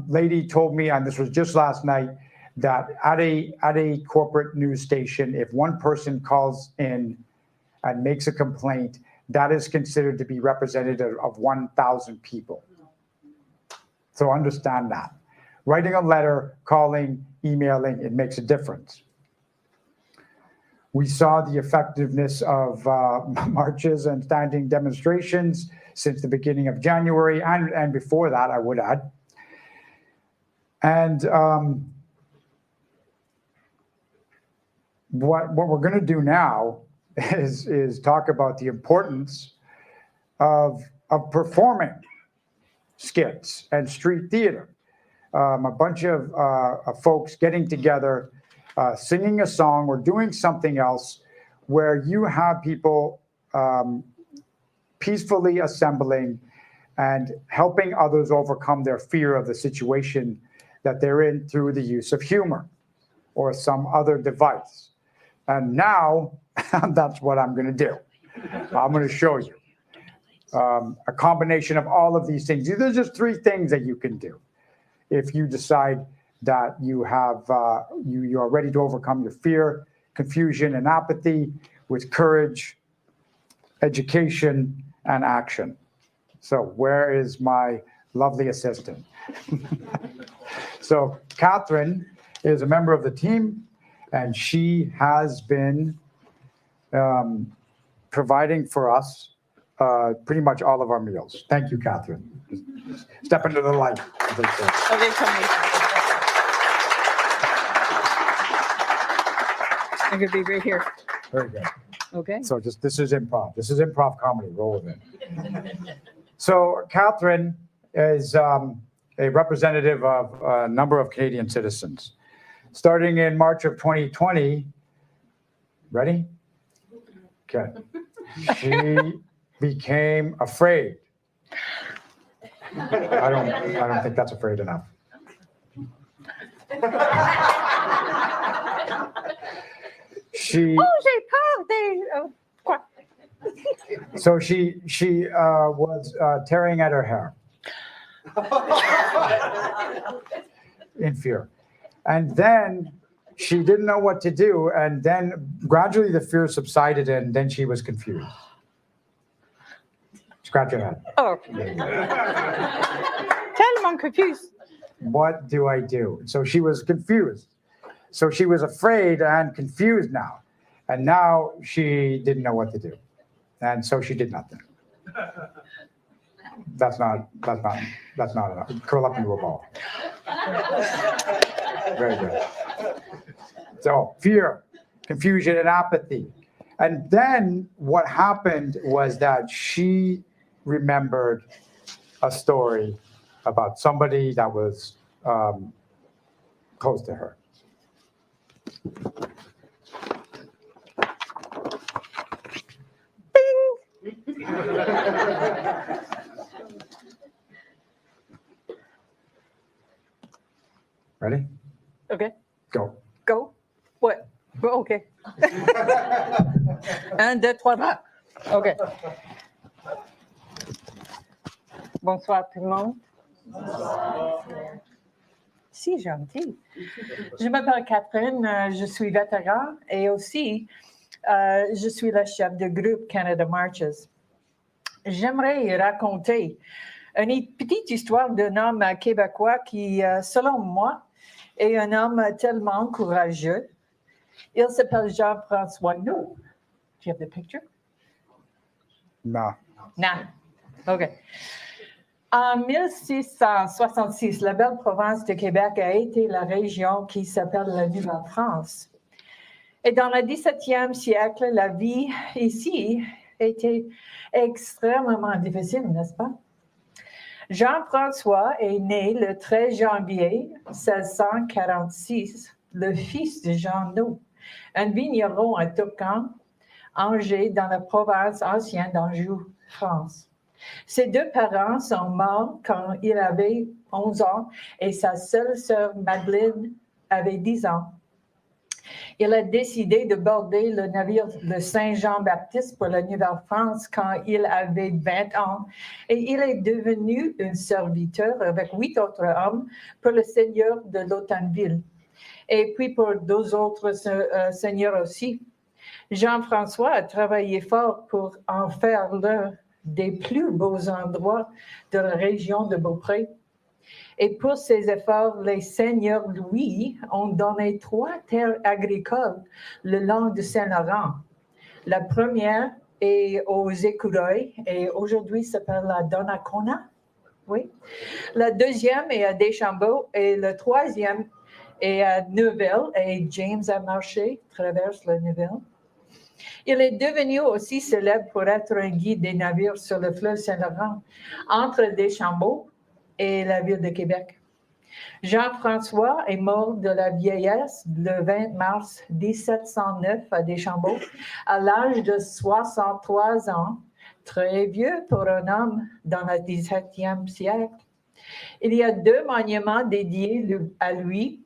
lady told me, and this was just last night, that at a corporate news station, if one person calls in and makes a complaint, that is considered to be representative of 1,000 people. So understand that. Writing a letter, calling, emailing, it makes a difference. We saw the effectiveness of marches and standing demonstrations since the beginning of January and before that, I would add. And what we're going to do now is talk about the importance of performing skits and street theater. A bunch of folks getting together, singing a song or doing something else where you have people peacefully assembling and helping others overcome their fear of the situation that they're in through the use of humor or some other device. And now that's what I'm going to do. I'm going to show you a combination of all of these things. There's just three things that you can do if you decide that you have you are ready to overcome your fear, confusion, and apathy with courage, education, and action. So where is my lovely assistant? So Catherine is a member of the team, and she has been providing for us pretty much all of our meals. Thank you, Catherine. Just step into the light. Okay, Tony. I'm going to be right here. Very good. Okay. So just this is improv. This is improv comedy. Roll with it. So Catherine is a representative of a number of Canadian citizens. Starting in March of 2020, ready? Okay. She became afraid. I don't think that's afraid enough. So she was tearing at her hair in fear. And then she didn't know what to do. And then gradually the fear subsided and then she was confused. Scratch your head. Oh. Tell him I'm confused. What do I do? So she was confused. So she was afraid and confused now. And now she didn't know what to do. And so she did nothing. That's not enough. Curl up into a ball. Very good. So fear, confusion, and apathy. And then what happened was that she remembered a story about somebody that was close to her. Ready? Okay. Go. Go. What? Okay. 1, 2, 3, 4. OK. Bonsoir tout le monde. Si gentil. Je m'appelle Catherine, je suis vétéran et aussi je suis la chef de groupe Canada Marches. J'aimerais raconter une petite histoire d'un homme québécois qui, selon moi, est un homme tellement courageux. Il s'appelle Jean-François No. Do you have the picture? No. Non. OK. En 1666, la belle province de Québec a été la région qui s'appelle la Nouvelle-France. Et dans le 17e siècle, la vie ici était extrêmement difficile, n'est-ce pas? Jean-François est né le 13 janvier 1646, le fils de Jean No, un vigneron à Toucan, Angers, dans la province ancienne d'Anjou, France. Ses deux parents sont morts quand il avait 11 ans et sa seule sœur Madeleine avait 10 ans. Il a décidé de border le navire le Saint-Jean-Baptiste pour la Nouvelle-France quand il avait 20 ans et il est devenu un serviteur avec 8 autres hommes pour le seigneur de l'Autanville et puis pour 2 autres seigneurs aussi. Jean-François a travaillé fort pour en faire l'un des plus beaux endroits de la région de Beaupré. Et pour ces efforts, les seigneurs Louis ont donné 3 terres agricoles le long du Saint-Laurent. La première est aux Écureuils et aujourd'hui s'appelle la Donnacona. Oui. La deuxième est à Deschambault et le troisième est à Nouvelles et James a marché traverse la Nouvelle. Il est devenu aussi célèbre pour être un guide des navires sur le fleuve Saint-Laurent entre Deschambault et la ville de Québec. Jean-François est mort de la vieillesse le 20 mars 1709 à Deschambault à l'âge de 63 ans, très vieux pour un homme dans le 17e siècle. Il y a 2 monuments dédiés à lui,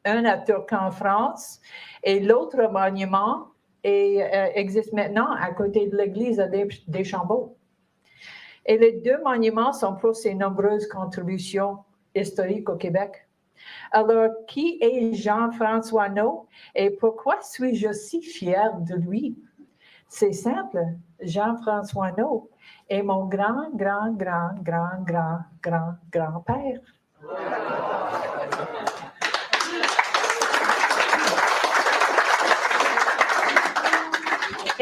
un à Toucan, France, et l'autre monument existe maintenant à côté de l'église à Deschambault. Et les 2 monuments sont pour ses nombreuses contributions historiques au Québec. Alors, qui est Jean-François No et pourquoi suis-je si fière de lui? C'est simple, Jean-François No est mon grand-père.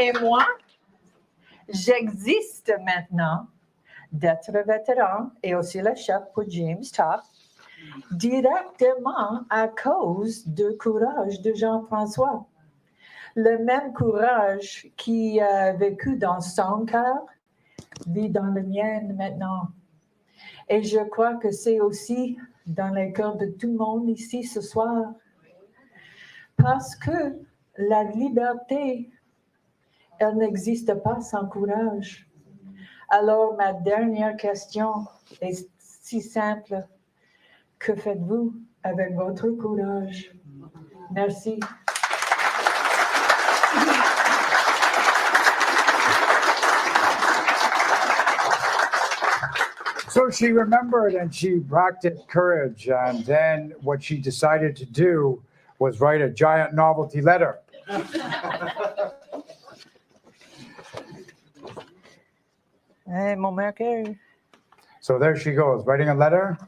Et moi, j'existe maintenant d'être vétéran et aussi le chef pour James Topp, directement à cause du courage de Jean-François. Le même courage qui a vécu dans son cœur vit dans le mien maintenant. Et je crois que c'est aussi dans les cœurs de tout le monde ici ce soir. Parce que la liberté, elle n'existe pas sans courage. Alors, ma dernière question est si simple. Que faites-vous avec votre courage? Merci. So she remembered and she practiced courage. And then what she decided to do was write a giant novelty letter. Hey, mon marqueur. So there she goes, writing a letter.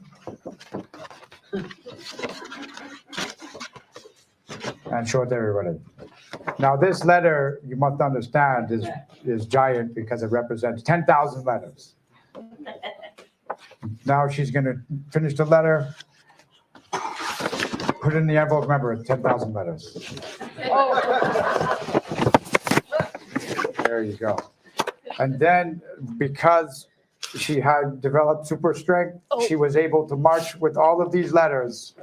And show it to everybody. Now this letter, you must understand, is giant because it represents 10,000 letters. Now she's going to finish the letter, put it in the envelope, remember, it's 10,000 letters. Oh. There you go. And then because she had developed super strength. She was able to march with all of these letters.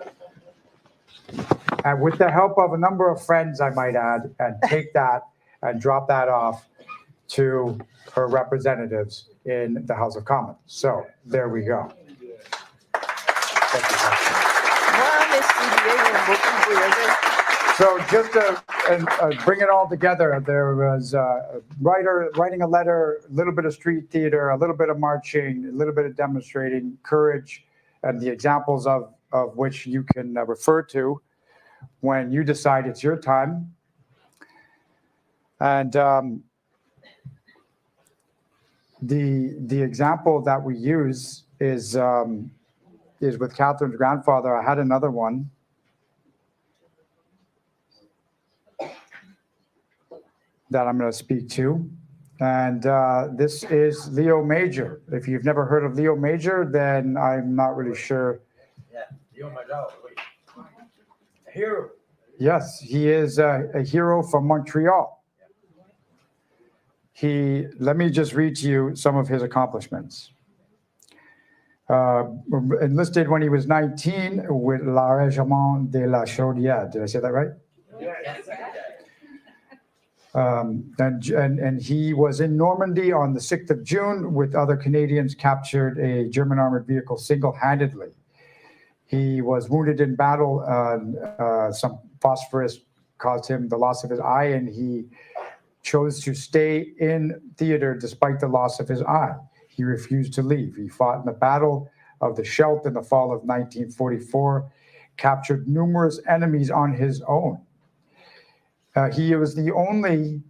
And with the help of a number of friends, I might add, and take that and drop that off to her representatives in the House of Commons. So there we go. So just to bring it all together, there was a writer writing a letter, a little bit of street theater, a little bit of marching, a little bit of demonstrating courage, and the examples of which you can refer to when you decide it's your time. And the example that we use is with Catherine's grandfather. I had another one. That I'm going to speak to. And this is Leo Major. If you've never heard of Leo Major, then I'm not really sure. Yeah, Leo Major. A hero. Yes, he is a hero from Montreal. Let me just read to you some of his accomplishments. Enlisted when he was 19 with La Régiment de la Chaudière. Did I say that right? Yes. And he was in Normandy on the 6th of June with other Canadians, captured a German armored vehicle single-handedly. He was wounded in battle. Some phosphorus caused him the loss of his eye, and he chose to stay in theater despite the loss of his eye. He refused to leave. He fought in the Battle of the Scheldt in the fall of 1944, captured numerous enemies on his own. He was the only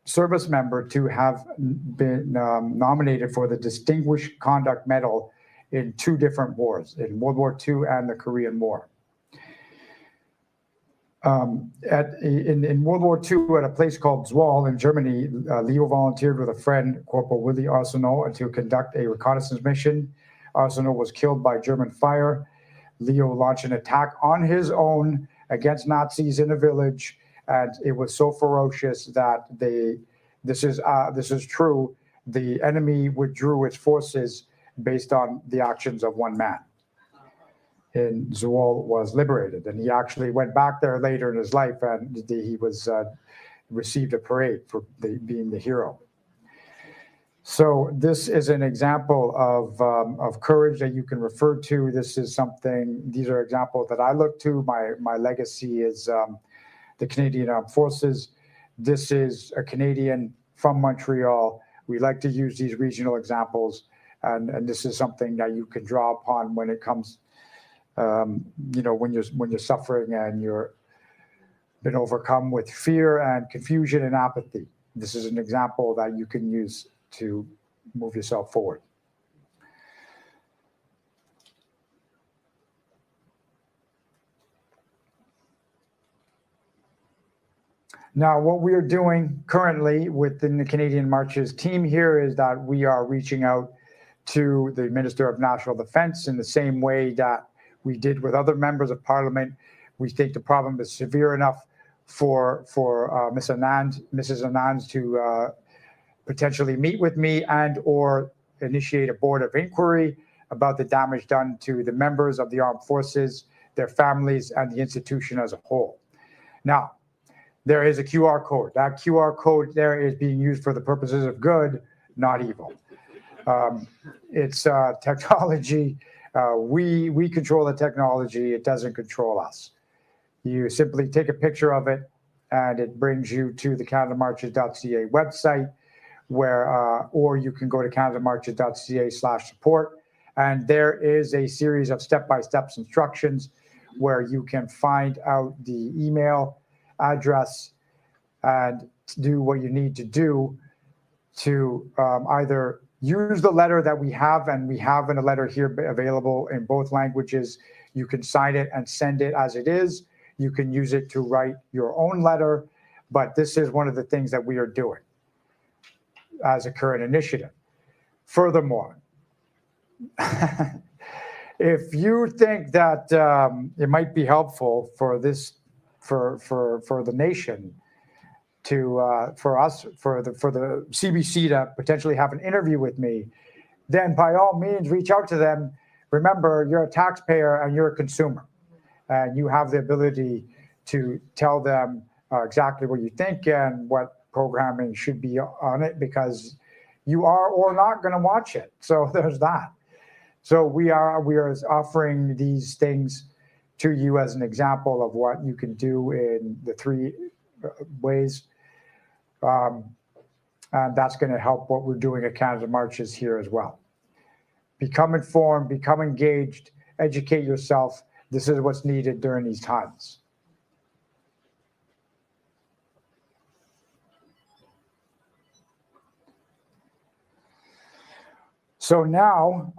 service member to have been nominated for the Distinguished Conduct Medal in 2 different wars, in World War II and the Korean War. In World War II, at a place called Zwolle in Germany, Leo volunteered with a friend, Corporal Willie Arsenault, to conduct a reconnaissance mission. Arsenault was killed by German fire. Leo launched an attack on his own against Nazis in a village, and it was so ferocious that this is true, the enemy withdrew its forces based on the actions of one man. And Zwolle was liberated, and he actually went back there later in his life, and he was received a parade for being the hero. So this is an example of courage that you can refer to. These are examples that I look to. My legacy is the Canadian Armed Forces. This is a Canadian from Montreal. We like to use these regional examples, and this is something that you can draw upon when it comes, when you're suffering and you're been overcome with fear and confusion and apathy. This is an example that you can use to move yourself forward. Now, what we are doing currently within the Canadian Marches team here is that we are reaching out to the Minister of National Defense in the same way that we did with other members of Parliament. We think the problem is severe enough for Mrs. Anand to potentially meet with me and or initiate a board of inquiry about the damage done to the members of the armed forces, their families, and the institution as a whole. Now, there is a QR code. That QR code there is being used for the purposes of good, not evil. It's technology. We control the technology. It doesn't control us. You simply take a picture of it, and it brings you to the CanadaMarches.ca website, or you can go to CanadaMarches.ca/support, and there is a series of step-by-step instructions where you can find out the email address and do what you need to do to either use the letter that we have, and we have a letter here available in both languages. You can sign it and send it as it is. You can use it to write your own letter, but this is one of the things that we are doing as a current initiative. Furthermore, if you think that it might be helpful for the nation for the CBC to potentially have an interview with me, then by all means reach out to them. Remember, you're a taxpayer and you're a consumer, and you have the ability to tell them exactly what you think and what programming should be on it, because you are or not going to watch it. So there's that. So we are offering these things to you as an example of what you can do in the three ways. And that's going to help what we're doing at Canada Marches here as well. Become informed, become engaged, educate yourself. This is what's needed during these times. So now,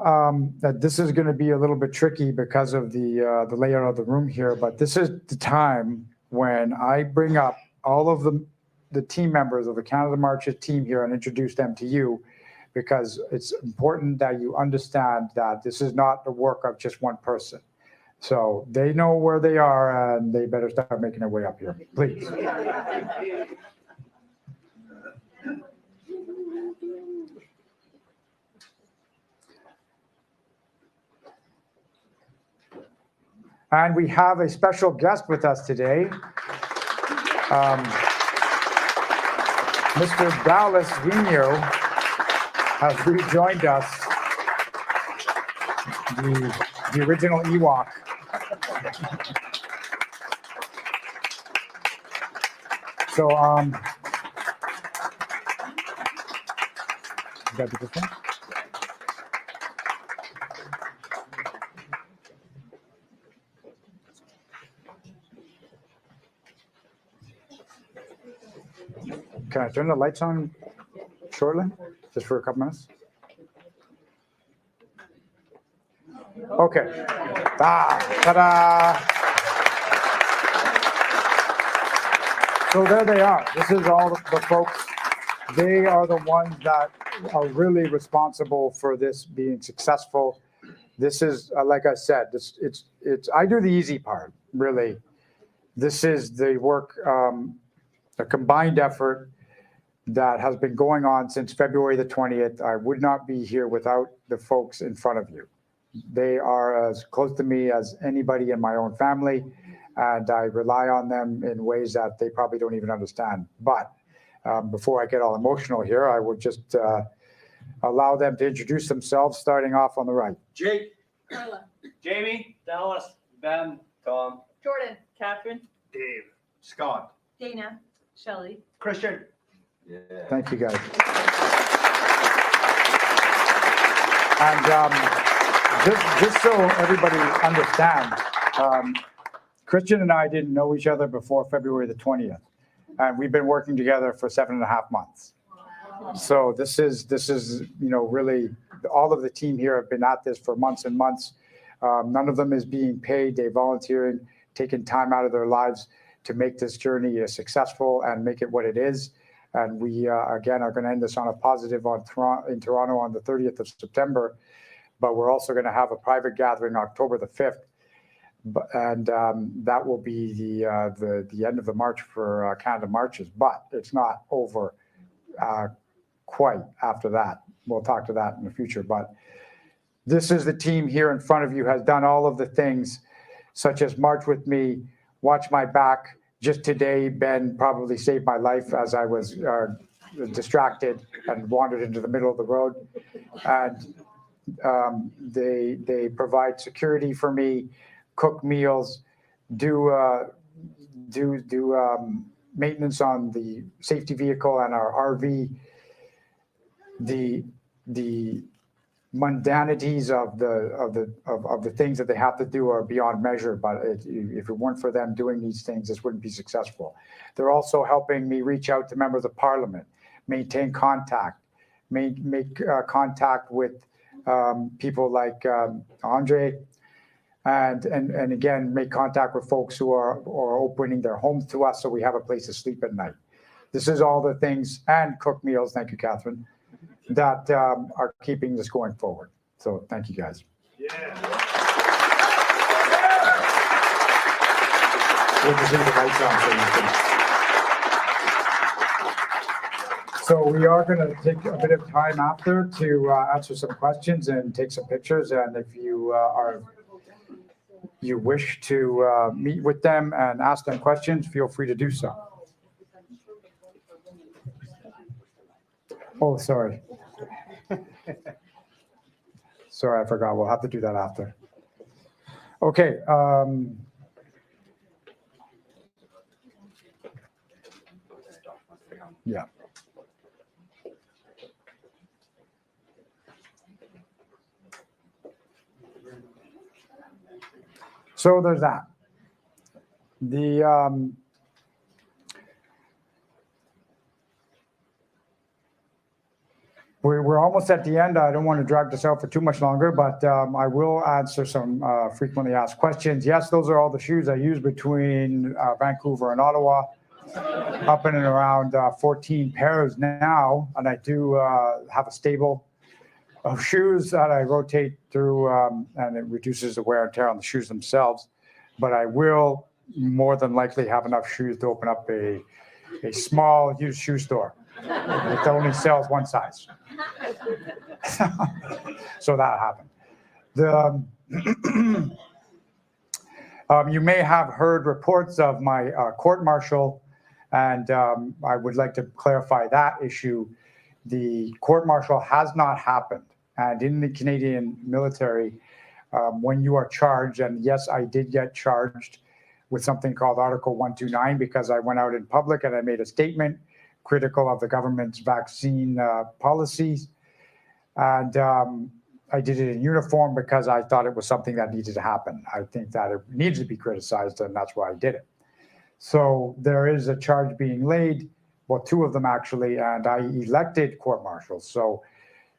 this is going to be a little bit tricky because of the layout of the room here, but this is the time when I bring up all of the team members of the Canada Marches team here and introduce them to you, because it's important that you understand that this is not the work of just one person. So they know where they are, and they better start making their way up here, please. And we have a special guest with us today. Mr. Dallas Vigneault has rejoined us, the original Ewok. So, is that the one? Can I turn the lights on shortly, just for a couple minutes? Okay. Ta-da! So there they are. This is all the folks. They are the ones that are really responsible for this being successful. This is, like I said, it's I do the easy part, really. This is the work, a combined effort that has been going on since February the 20th. I would not be here without the folks in front of you. They are as close to me as anybody in my own family, and I rely on them in ways that they probably don't even understand. But before I get all emotional here, I would just allow them to introduce themselves, starting off on the right. Jake. Carla. Jamie. Dallas. Ben. Tom. Jordan. Catherine. Dave. Scott. Dana. Shelley. Christian. Yeah. Thank you, guys. And just so everybody understands, Christian and I didn't know each other before February the 20th, and we've been working together for 7.5 months. So this is really, all of the team here have been at this for months and months. None of them is being paid. They're volunteering, taking time out of their lives to make this journey successful and make it what it is. And we, again, are going to end this on a positive in Toronto on the 30th of September. But we're also going to have a private gathering October the 5th. And that will be the end of the march for Canada Marches. But it's not over quite after that. We'll talk to that in the future. But this is the team here in front of you, has done all of the things, such as march with me, watch my back. Just today, Ben probably saved my life as I was distracted and wandered into the middle of the road. And they provide security for me, cook meals, do maintenance on the safety vehicle and our RV. The mundanities of the things that they have to do are beyond measure, but if it weren't for them doing these things, this wouldn't be successful. They're also helping me reach out to members of parliament, maintain contact, make contact with people like Andre, and again, make contact with folks who are opening their homes to us so we have a place to sleep at night. This is all the things, and cook meals, thank you, Catherine, that are keeping this going forward. So thank you, guys. Yeah. We'll just leave the lights on so you can. So we are going to take a bit of time after to answer some questions and take some pictures. And if you you wish to meet with them and ask them questions, feel free to do so. Oh, sorry. Sorry, I forgot. We'll have to do that after. Okay. Yeah. So there's that. We're almost at the end. I don't want to drag this out for too much longer, but I will answer some frequently asked questions. Yes, those are all the shoes I use between Vancouver and Ottawa, up and around 14 pairs now. And I do have a stable of shoes that I rotate through, and it reduces the wear and tear on the shoes themselves. But I will more than likely have enough shoes to open up a small used shoe store. It only sells one size. So that happened. You may have heard reports of my court-martial, and I would like to clarify that issue. The court-martial has not happened. And in the Canadian military, when you are charged, and yes, I did get charged with something called Article 129 because I went out in public and I made a statement critical of the government's vaccine policies. And I did it in uniform because I thought it was something that needed to happen. I think that it needs to be criticized, and that's why I did it. So there is a charge being laid, well, two of them actually, and I elected court-martials. So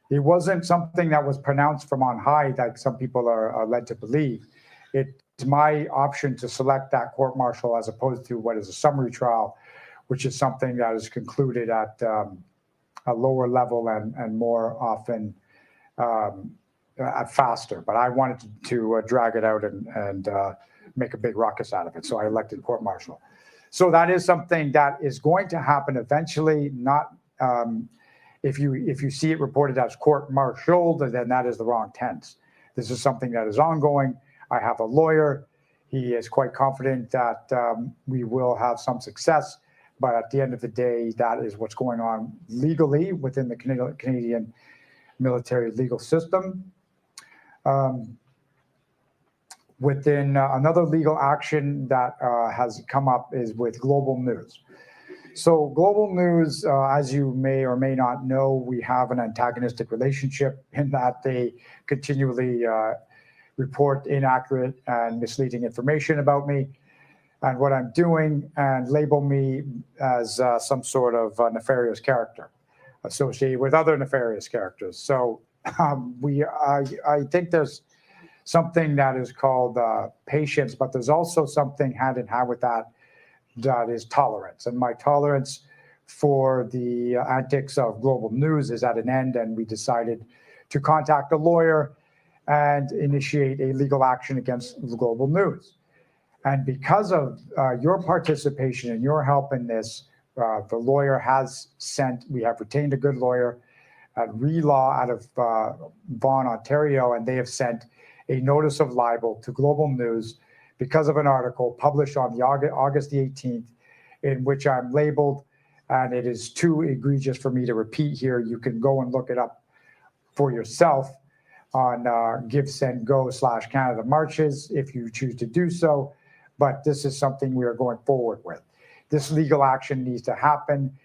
it wasn't something that was pronounced from on high like some people are led to believe. It's my option to select that court-martial as opposed to what is a summary trial, which is something that is concluded at a lower level and more often faster. But I wanted to drag it out and make a big ruckus out of it. So I elected court-martial. So that is something that is going to happen eventually. Not if you see it reported as court-martialed, then that is the wrong tense. This is something that is ongoing. I have a lawyer. He is quite confident that we will have some success. But at the end of the day, that is what's going on legally within the Canadian military legal system. Within another legal action that has come up is with Global News. So Global News, as you may or may not know, we have an antagonistic relationship in that they continually report inaccurate and misleading information about me and what I'm doing, and label me as some sort of nefarious character associated with other nefarious characters. So I think there's something that is called patience, but there's also something hand in hand with that is tolerance. And my tolerance for the antics of Global News is at an end, and we decided to contact a lawyer and initiate a legal action against Global News. And because of your participation and your help in this, the lawyer has we have retained a good lawyer at ReLaw out of Vaughan, Ontario, and they have sent a notice of libel to Global News because of an article published on the August the 18th, in which I'm labeled, and it is too egregious for me to repeat here. You can go and look it up for yourself on GiveSendGo/Canada Marches if you choose to do so. But this is something we are going forward with. This legal action needs to happen.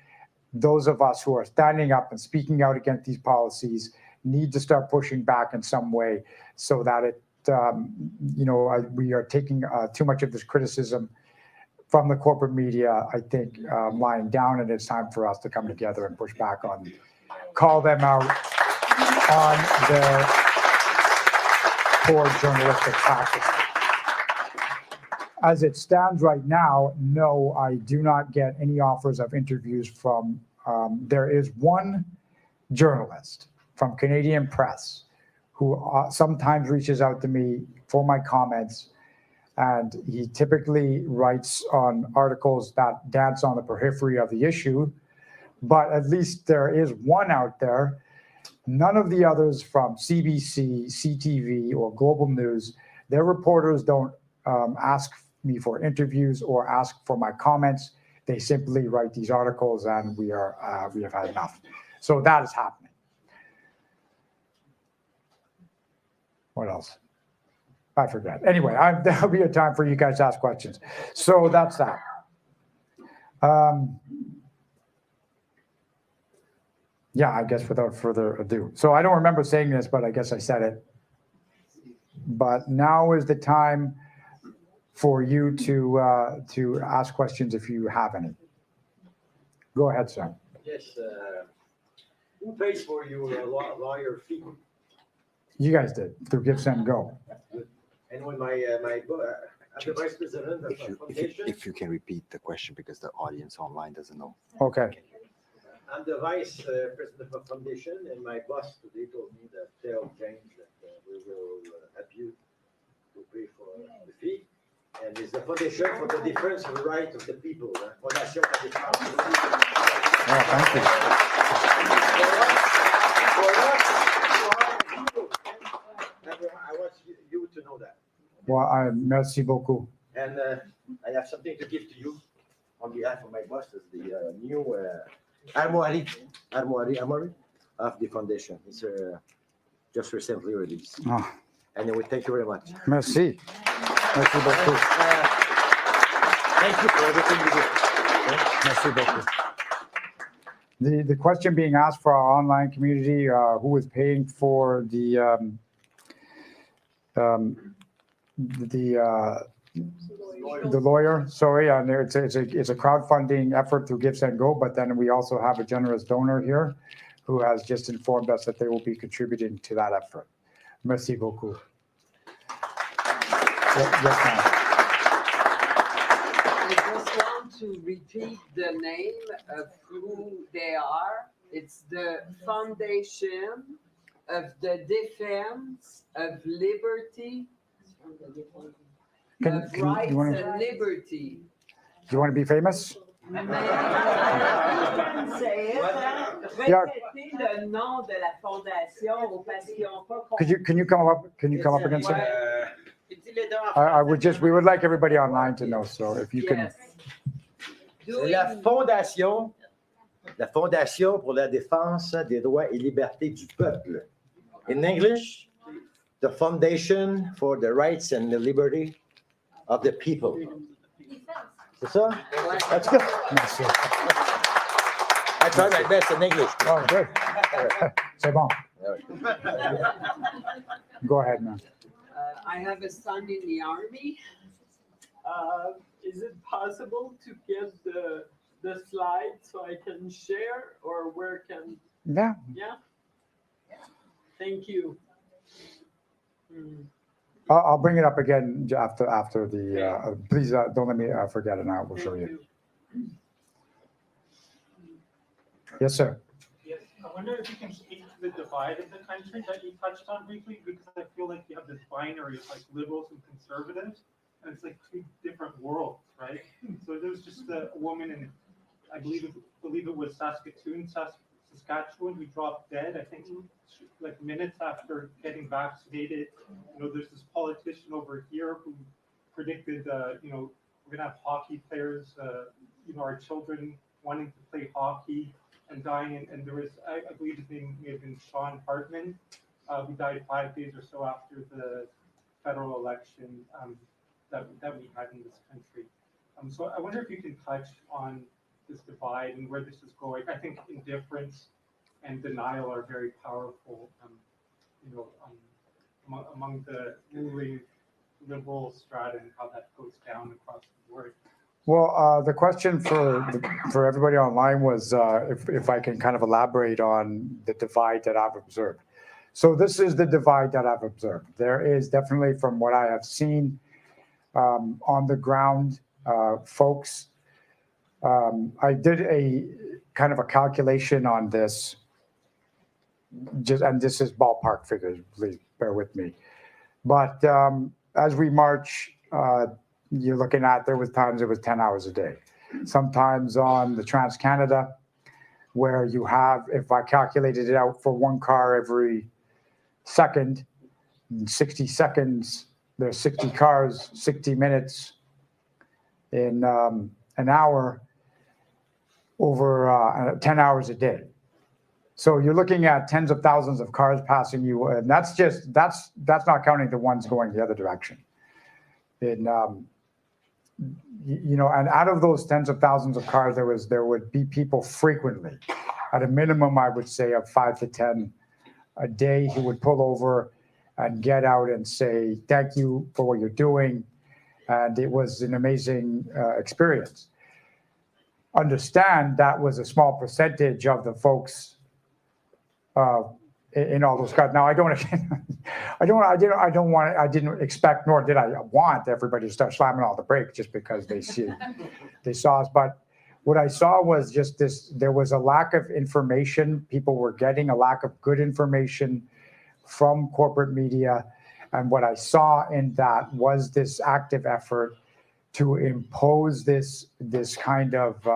Those of us who are standing up and speaking out against these policies need to start pushing back in some way so that we are taking too much of this criticism from the corporate media, I think, lying down, and it's time for us to come together and push back call them out on their poor journalistic practices. As it stands right now, no, I do not get any offers of interviews from, there is one journalist from Canadian Press who sometimes reaches out to me for my comments, and he typically writes on articles that dance on the periphery of the issue, but at least there is one out there. None of the others from CBC, CTV, or Global News, their reporters don't ask me for interviews or ask for my comments. They simply write these articles, and we have had enough. So that is happening. What else? I forgot. Anyway, there'll be a time for you guys to ask questions. So that's that. Yeah, I guess without further ado. So I don't remember saying this, but I guess I said it. But now is the time for you to ask questions if you have any. Go ahead, sir. Yes. Who pays for your lawyer fee? You guys did through Give, Send, Go. And when I'm the vice president of the foundation. If you can repeat the question because the audience online doesn't know. Okay. I'm the vice president of the foundation, and my boss today told me that tell James that we will help you to pay for the fee. And it's the foundation for the defense of the right of the people. Fondation for the defense of the people. Oh, thank you. I want you to know that. Well, merci beaucoup. And I have something to give to you on behalf of my boss. It's the new armory of the foundation. It's just recently released. Oh. Anyway, thank you very much. Merci. Merci beaucoup. Thank you for everything you do. Merci beaucoup. The question being asked for our online community, who is paying for the lawyer? Sorry, and it's a crowdfunding effort through Give, Send, Go, but then we also have a generous donor here who has just informed us that they will be contributing to that effort. Merci beaucoup. Yes, I just want to repeat the name of who they are. It's the Foundation of the Defense of Liberty, of Rights and Liberty. Do you want to be famous? Le nom de la fondation parce qu'ils ont pas. Can you come up again, sir? We would like everybody online to know, so if you can. La Fondation pour la défense des droits et libertés du peuple. In English, the Foundation for the Rights and the Liberty of the People. C'est ça? That's good. Merci. I tried my best in English. Oh, good. C'est bon. Go ahead, man. I have a son in the army. Is it possible to get the slide so I can share, or where can? Yeah. Yeah. Thank you. I'll bring it up again after the. Please don't let me forget it now. We'll show you. Yes, sir. Yes, I wonder if you can speak to the divide of the country that you touched on briefly, because I feel like you have this binary of like liberals and conservatives, and it's like two different worlds, right? So there was just a woman in, I believe it was Saskatoon, Saskatchewan, who dropped dead, I think like minutes after getting vaccinated. You know, there's this politician over here who predicted, you know, we're gonna have hockey players, you know, our children wanting to play hockey and dying, and there was, I believe his name may have been Sean Hartman, who died 5 days or so after the federal election that we had in this country. So I wonder if you can touch on this divide and where this is going. I think indifference and denial are very powerful, you know, among the ruling liberal strata, and how that goes down across the board. Well, the question for everybody online was if I can kind of elaborate on the divide that I've observed. So this is the divide that I've observed. There is definitely, from what I have seen on the ground, folks. I did a kind of a calculation on this, and this is ballpark figures. Please bear with me. But as we march. You're looking at, there was times it was 10 hours a day. Sometimes on the Trans-Canada, where you have, if I calculated it out for one car every second, in 60 seconds, there's 60 cars, 60 minutes in an hour, over 10 hours a day. So you're looking at tens of thousands of cars passing you, and that's not counting the ones going the other direction. And you know, and out of those tens of thousands of cars, there would be people frequently, at a minimum, I would say, of 5 to 10 a day, who would pull over and get out and say, thank you for what you're doing. And it was an amazing experience. Understand that was a small percentage of the folks in all those cars. Now, I didn't expect, nor did I want everybody to start slamming all the brakes just because they saw us. But what I saw was just this, there was a lack of information. People were getting a lack of good information from corporate media. And what I saw in that was this active effort to impose this kind of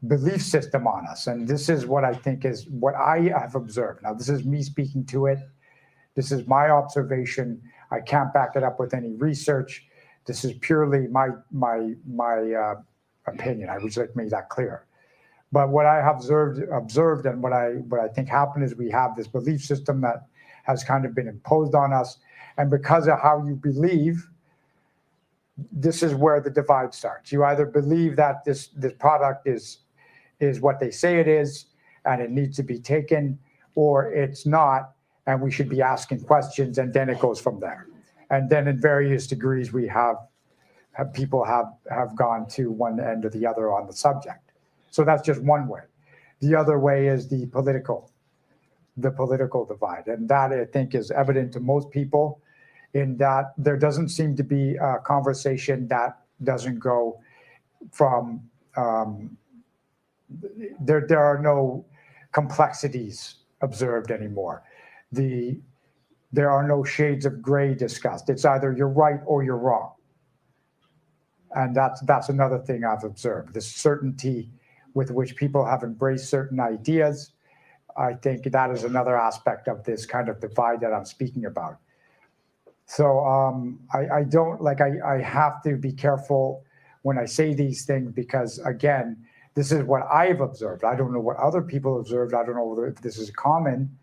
belief system on us. And this is what I think is what I have observed. Now, this is me speaking to it. This is my observation. I can't back it up with any research. This is purely my opinion. I would like to make that clear. But what I have observed and what I think happened is we have this belief system that has kind of been imposed on us. And because of how you believe, this is where the divide starts. You either believe that this product is what they say it is, and it needs to be taken, or it's not, and we should be asking questions, and then it goes from there. And then in various degrees, we have people have gone to one end or the other on the subject. So that's just one way. The other way is the political divide. And that, I think, is evident to most people, in that there doesn't seem to be a conversation that doesn't go from, there are no complexities observed anymore. There are no shades of gray discussed. It's either you're right or you're wrong. And that's another thing I've observed, this certainty with which people have embraced certain ideas. I think that is another aspect of this kind of divide that I'm speaking about. So I have to be careful when I say these things, because again, this is what I've observed. I don't know what other people observed. I don't know if this is common,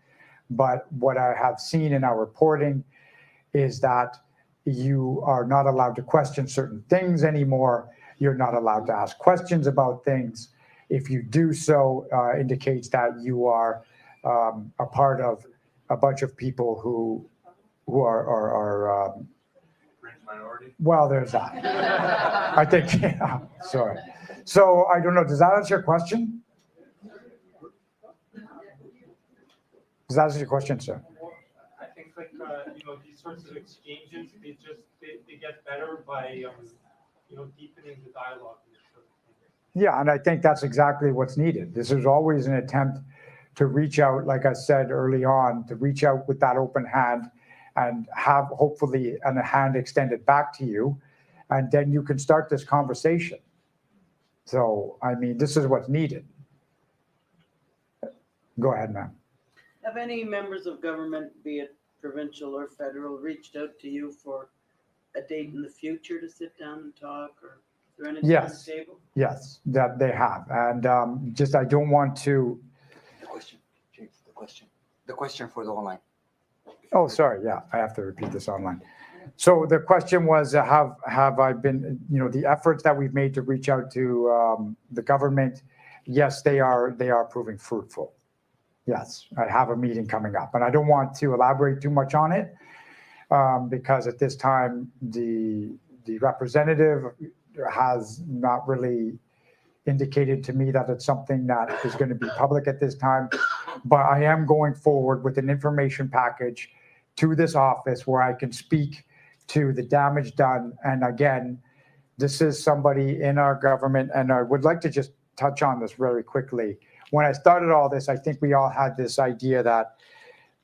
but what I have seen in our reporting is that you are not allowed to question certain things anymore. You're not allowed to ask questions about things. If you do so, indicates that you are a part of a bunch of people who are minority. Well, there's that. I think, yeah, sorry. So I don't know, does that answer your question? Does that answer your question, sir? I think these sorts of exchanges, they get better by deepening the dialogue. Yeah, and I think that's exactly what's needed. This is always an attempt to reach out, like I said early on, to reach out with that open hand and have hopefully a hand extended back to you, and then you can start this conversation. So, I mean, this is what's needed. Go ahead, ma'am. Have any members of government, be it provincial or federal, reached out to you for a date in the future to sit down and talk, or is there anything on the table? Yes, that they have. And I don't want to. The question, James, the question for the online. Oh, sorry. Yeah, I have to repeat this online. So the question was, have I been, the efforts that we've made to reach out to the government? Yes, they are proving fruitful. Yes, I have a meeting coming up, and I don't want to elaborate too much on it because at this time the representative has not really indicated to me that it's something that is going to be public at this time. But I am going forward with an information package to this office where I can speak to the damage done. And again, this is somebody in our government, and I would like to just touch on this very quickly. When I started all this, I think we all had this idea that,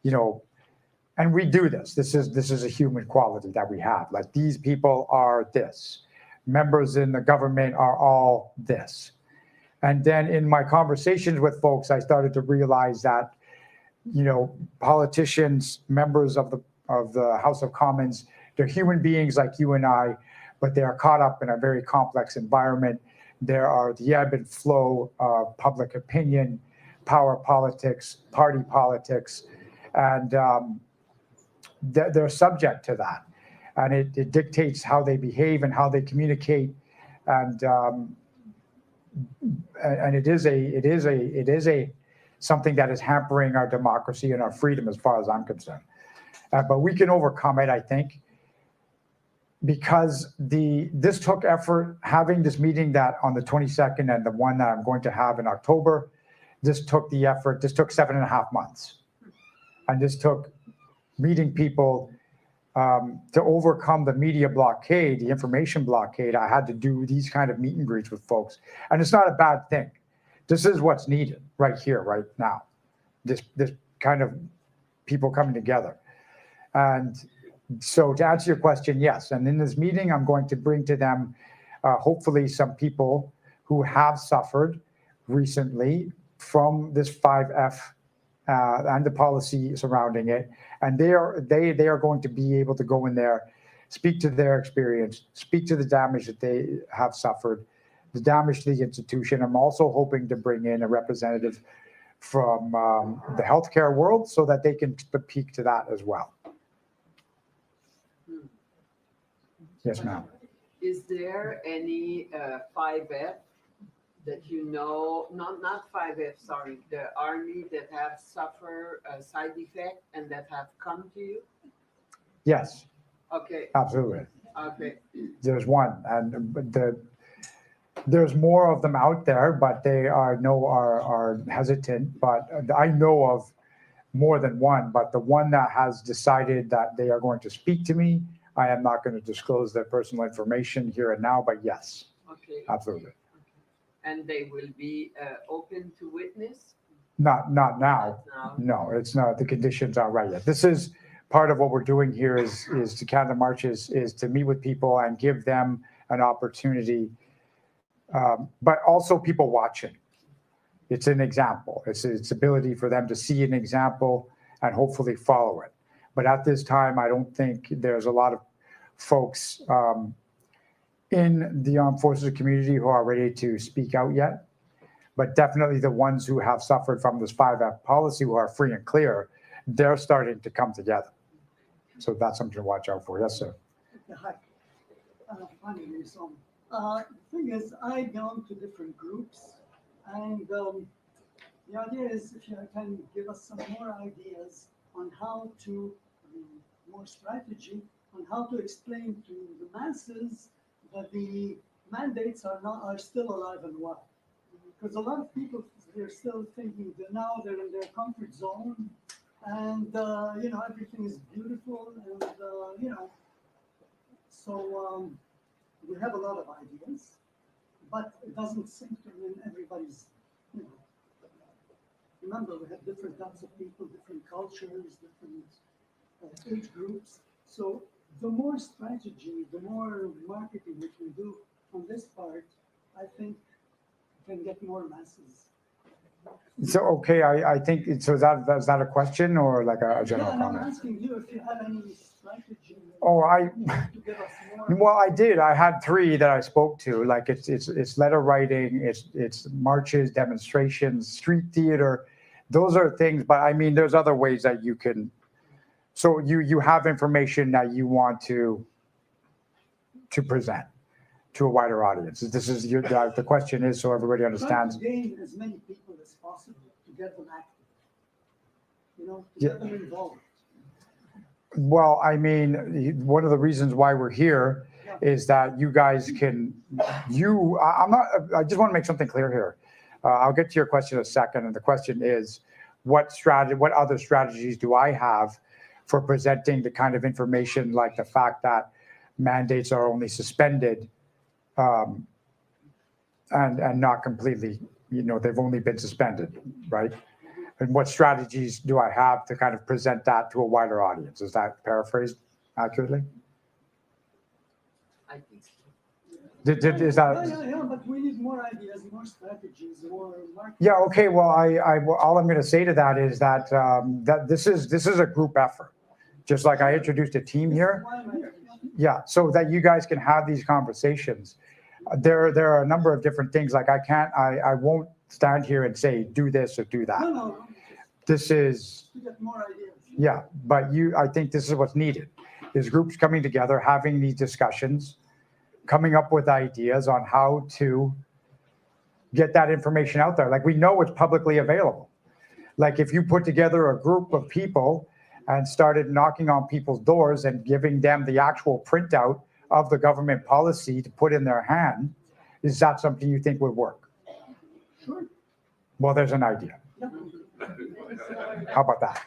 and we do this. This is a human quality that we have. Like, these people are this. Members in the government are all this. And then in my conversations with folks, I started to realize that, politicians, members of the House of Commons, they're human beings like you and I, but they are caught up in a very complex environment. There are the ebb and flow of public opinion, power politics, party politics, and they're subject to that. And it dictates how they behave and how they communicate. And it is something that is hampering our democracy and our freedom as far as I'm concerned. But we can overcome it, I think, because this took effort. Having this meeting that on the 22nd and the one that I'm going to have in October, this took the effort. This took 7.5 months. And this took meeting people to overcome the media blockade, the information blockade. I had to do these kind of meet and greets with folks. And it's not a bad thing. This is what's needed right here, right now. This kind of people coming together. And so to answer your question, yes. And in this meeting, I'm going to bring to them, hopefully, some people who have suffered recently from this 5F and the policy surrounding it. And they are going to be able to go in there, speak to their experience, speak to the damage that they have suffered, the damage to the institution. I'm also hoping to bring in a representative from the healthcare world so that they can speak to that as well. Yes, ma'am. Is there any 5F that not 5F, sorry, the army that have suffered a side effect and that have come to you? Yes. Okay. Absolutely. Okay. There's one, and there's more of them out there, but they are hesitant. But I know of more than one. But the one that has decided that they are going to speak to me, I am not going to disclose their personal information here and now. But yes, okay, absolutely. And they will be open to witness? Not now. Not now. No, it's not. The conditions aren't right yet. This is part of what we're doing here is to Canada March is to meet with people and give them an opportunity, but also people watching. It's an example. It's ability for them to see an example and hopefully follow it. But at this time, I don't think there's a lot of folks in the armed forces community who are ready to speak out yet. But definitely the ones who have suffered from this 5F policy, who are free and clear, they're starting to come together. So that's something to watch out for. Yes, sir. Hi. My name is the thing is, I belong to different groups, and the idea is if you can give us some more ideas on how to, more strategy on how to explain to the masses that the mandates are still alive and well. Because a lot of people, they're still thinking that now they're in their comfort zone, and everything is beautiful, and so we have a lot of ideas, but it doesn't seem to be in everybody's. Remember, we have different types of people, different cultures, different age groups. So the more strategy, the more marketing we can do on this part, I think can get more masses. So, okay, I think, so is that a question or like a general comment? I'm asking you if you have any strategy. Oh, to give us more. Well, I did. I had 3 that I spoke to. Like it's letter writing, it's marches, demonstrations, street theater. Those are things, but I mean, there's other ways that you can. So you have information that you want to present to a wider audience. This is the question is so everybody understands. Try to gain as many people as possible to get them active. To get them involved. Well, I mean, one of the reasons why we're here is that you guys can. I just want to make something clear here. I'll get to your question in a second, and the question is, what other strategies do I have for presenting the kind of information like the fact that mandates are only suspended and not completely, they've only been suspended, right? And what strategies do I have to kind of present that to a wider audience? Is that paraphrased accurately? I think so. Is that? Yeah, but we need more ideas, more strategies, more marketing. Yeah. Okay. Well, all I'm going to say to that is that that this is a group effort, just like I introduced a team here. Yeah. So that you guys can have these conversations. There are a number of different things. Like I won't stand here and say do this or do that. No. This is. To get more ideas. Yeah, but I think this is what's needed, is groups coming together, having these discussions, coming up with ideas on how to get that information out there. Like, we know it's publicly available. Like, if you put together a group of people and started knocking on people's doors and giving them the actual printout of the government policy to put in their hand, is that something you think would work? Sure. Well, there's an idea. How about that?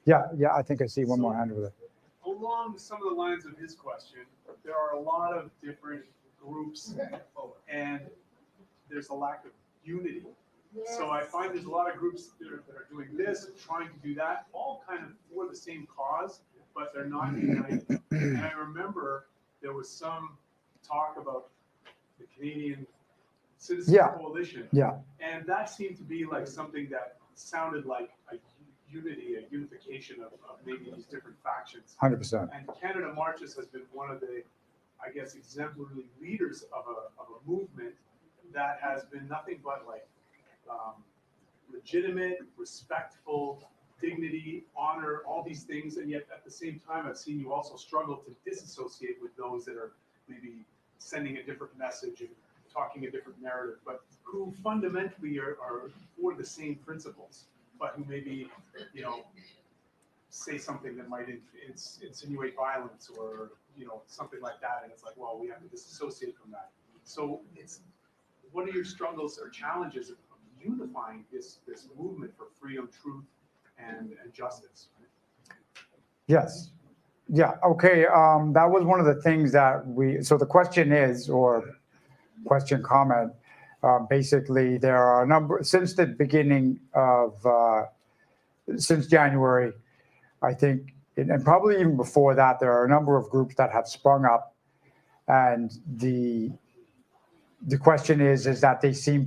Yeah, I think I see one more hand over there. Along some of the lines of his question, there are a lot of different groups and there's a lack of unity. So I find there's a lot of groups that are doing this, trying to do that, all kind of for the same cause, but they're not united. And I remember there was some talk about the Canadian Citizens Coalition. Yeah. And that seemed to be like something that sounded like a unity, a unification of maybe these different factions. 100%. And Canada Marches has been one of the, I guess, exemplary leaders of a movement that has been nothing but like legitimate, respectful, dignity, honor, all these things. And yet at the same time, I've seen you also struggle to disassociate with those that are maybe sending a different message and talking a different narrative, but who fundamentally are for the same principles, but who maybe, say something that might insinuate violence or, something like that. And it's like, well, we have to disassociate from that. So what are your struggles or challenges of unifying this movement for freedom, truth, and justice? Yes. Yeah. Okay. That was one of the things that so the question is, or question comment, basically there are a number, since the beginning of, since January, I think, and probably even before that, there are a number of groups that have sprung up, and the question is that they seem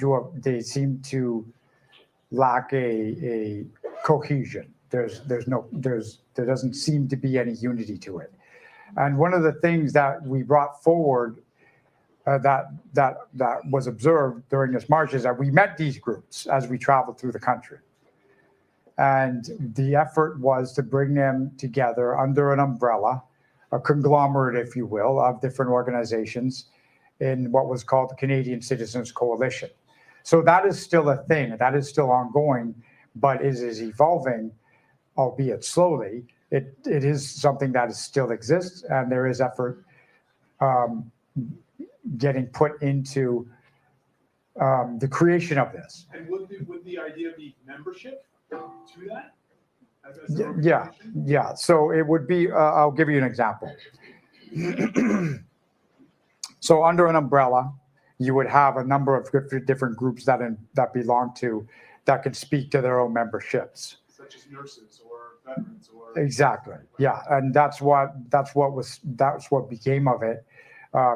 to lack a cohesion. There doesn't seem to be any unity to it. And one of the things that we brought forward that was observed during this march is that we met these groups as we traveled through the country. And the effort was to bring them together under an umbrella, a conglomerate, if you will, of different organizations in what was called the Canadian Citizens Coalition. So that is still a thing, that is still ongoing, but it is evolving, albeit slowly. It is something that still exists, and there is effort getting put into the creation of this. And would the idea be membership to that? Yeah. So it would be, I'll give you an example. So under an umbrella, you would have a number of different groups that belong to, that can speak to their own memberships. Such as nurses or veterans or. Exactly. Yeah. And that's what became of it.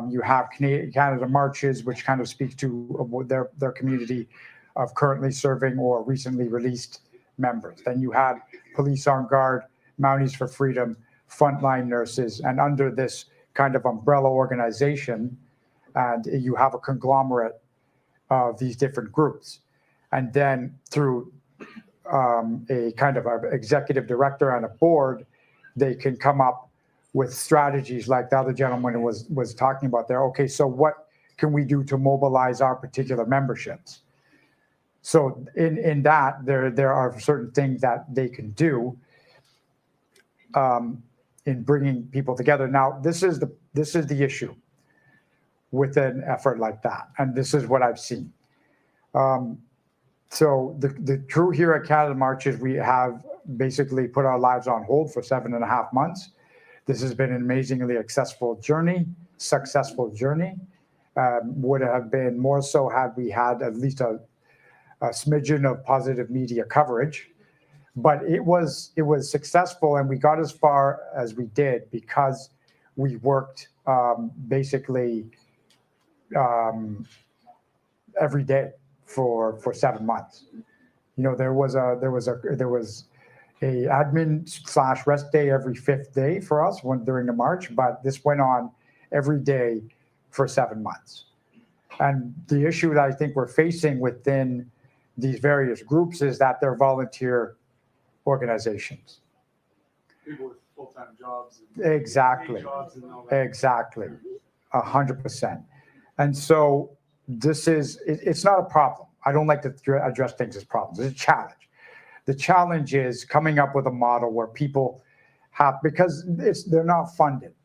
You have Canada Marches, which kind of speaks to their community of currently serving or recently released members. Then you had Police on Guard, Mounties for Freedom, Frontline Nurses, and under this kind of umbrella organization, and you have a conglomerate of these different groups. And then through a kind of an executive director and a board, they can come up with strategies like the other gentleman was talking about there. Okay, so what can we do to mobilize our particular memberships? So in that, there are certain things that they can do in bringing people together. Now, this is the issue with an effort like that, and this is what I've seen. So the crew here at Canada Marches, we have basically put our lives on hold for 7.5 months. This has been an amazingly successful journey. Would have been more so had we had at least a smidgen of positive media coverage. But it was successful, and we got as far as we did because we worked basically every day for 7 months. You know, there was a admin / rest day every 5th day for us during the March, but this went on every day for 7 months. And the issue that I think we're facing within these various groups is that they're volunteer organizations. People with full-time jobs. Exactly. Jobs and all that. Exactly. 100%. And so it's not a problem. I don't like to address things as problems. It's a challenge. The challenge is coming up with a model where people have, because they're not funded,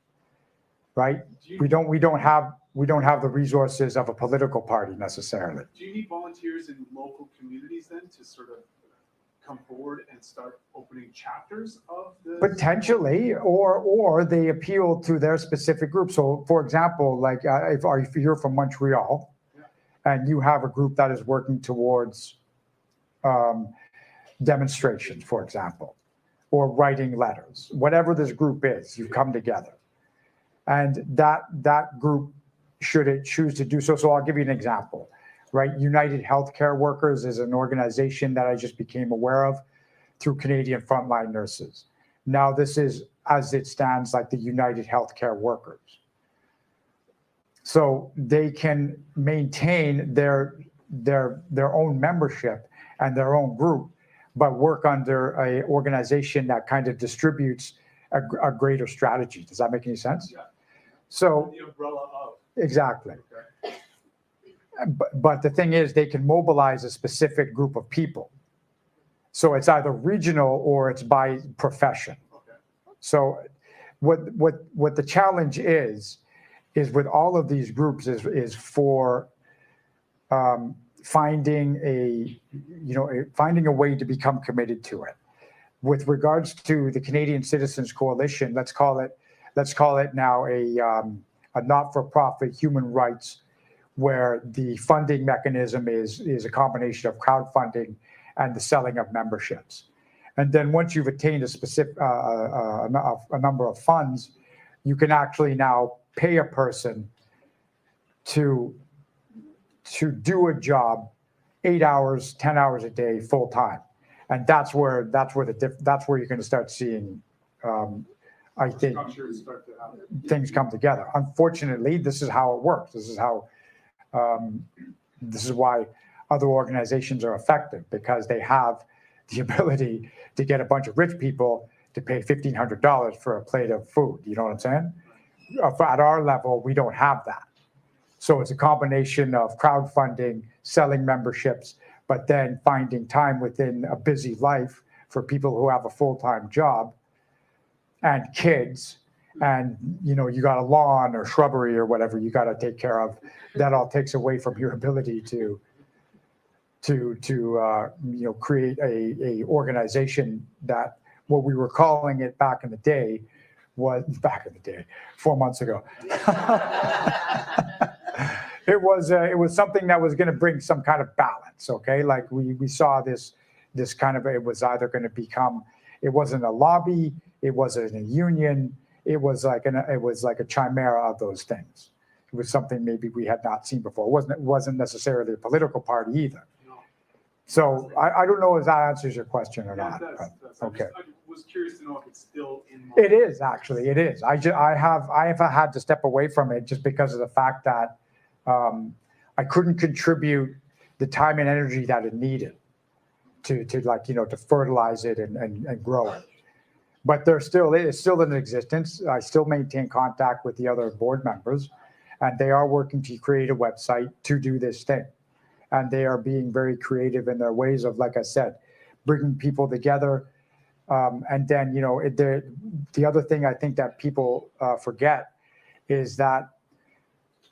right? We don't have the resources of a political party necessarily. Do you need volunteers in local communities then to sort of come forward and start opening chapters of the? Potentially, or they appeal to their specific group. So, for example, like if you're from Montreal, and you have a group that is working towards demonstrations, for example, or writing letters, whatever this group is, you come together, and that group, should it choose to do so. So I'll give you an example, right? United Healthcare Workers is an organization that I just became aware of through Canadian Frontline Nurses. Now this is, as it stands, like the United Healthcare Workers. So they can maintain their own membership and their own group, but work under an organization that kind of distributes a greater strategy. Does that make any sense? Yeah. So the umbrella of. Exactly. Okay. But the thing is, they can mobilize a specific group of people. So it's either regional or it's by profession. Okay. So what the challenge is with all of these groups is for finding a way to become committed to it. With regards to the Canadian Citizens Coalition, let's call it now a not-for-profit human rights, where the funding mechanism is a combination of crowdfunding and the selling of memberships. And then once you've attained a specific a number of funds, you can actually now pay a person to do a job 8 hours, 10 hours a day, full time, and that's where you're going to start seeing, I think, things come together. Unfortunately, this is how it works. This is why other organizations are effective, because they have the ability to get a bunch of rich people to pay $1,500 for a plate of food. You know what I'm saying? At our level, we don't have that. So it's a combination of crowdfunding, selling memberships, but then finding time within a busy life for people who have a full-time job and kids, and you got a lawn or shrubbery or whatever you got to take care of. That all takes away from your ability to create a organization that, what we were calling it back in the day, 4 months ago. It was something that was going to bring some kind of balance. Okay, like we saw this kind of, it was either going to become, it wasn't a lobby, it wasn't a union, it was like a chimera of those things. It was something maybe we had not seen before. It wasn't necessarily a political party either. So I don't know if that answers your question or not. Okay. I was curious to know if it's still in. It is, actually. It is. I have had to step away from it just because of the fact that I couldn't contribute the time and energy that it needed to fertilize it and grow it. But it is still in existence. I still maintain contact with the other board members, and they are working to create a website to do this thing. And they are being very creative in their ways of, like I said, bringing people together. And then, the other thing I think that people forget is that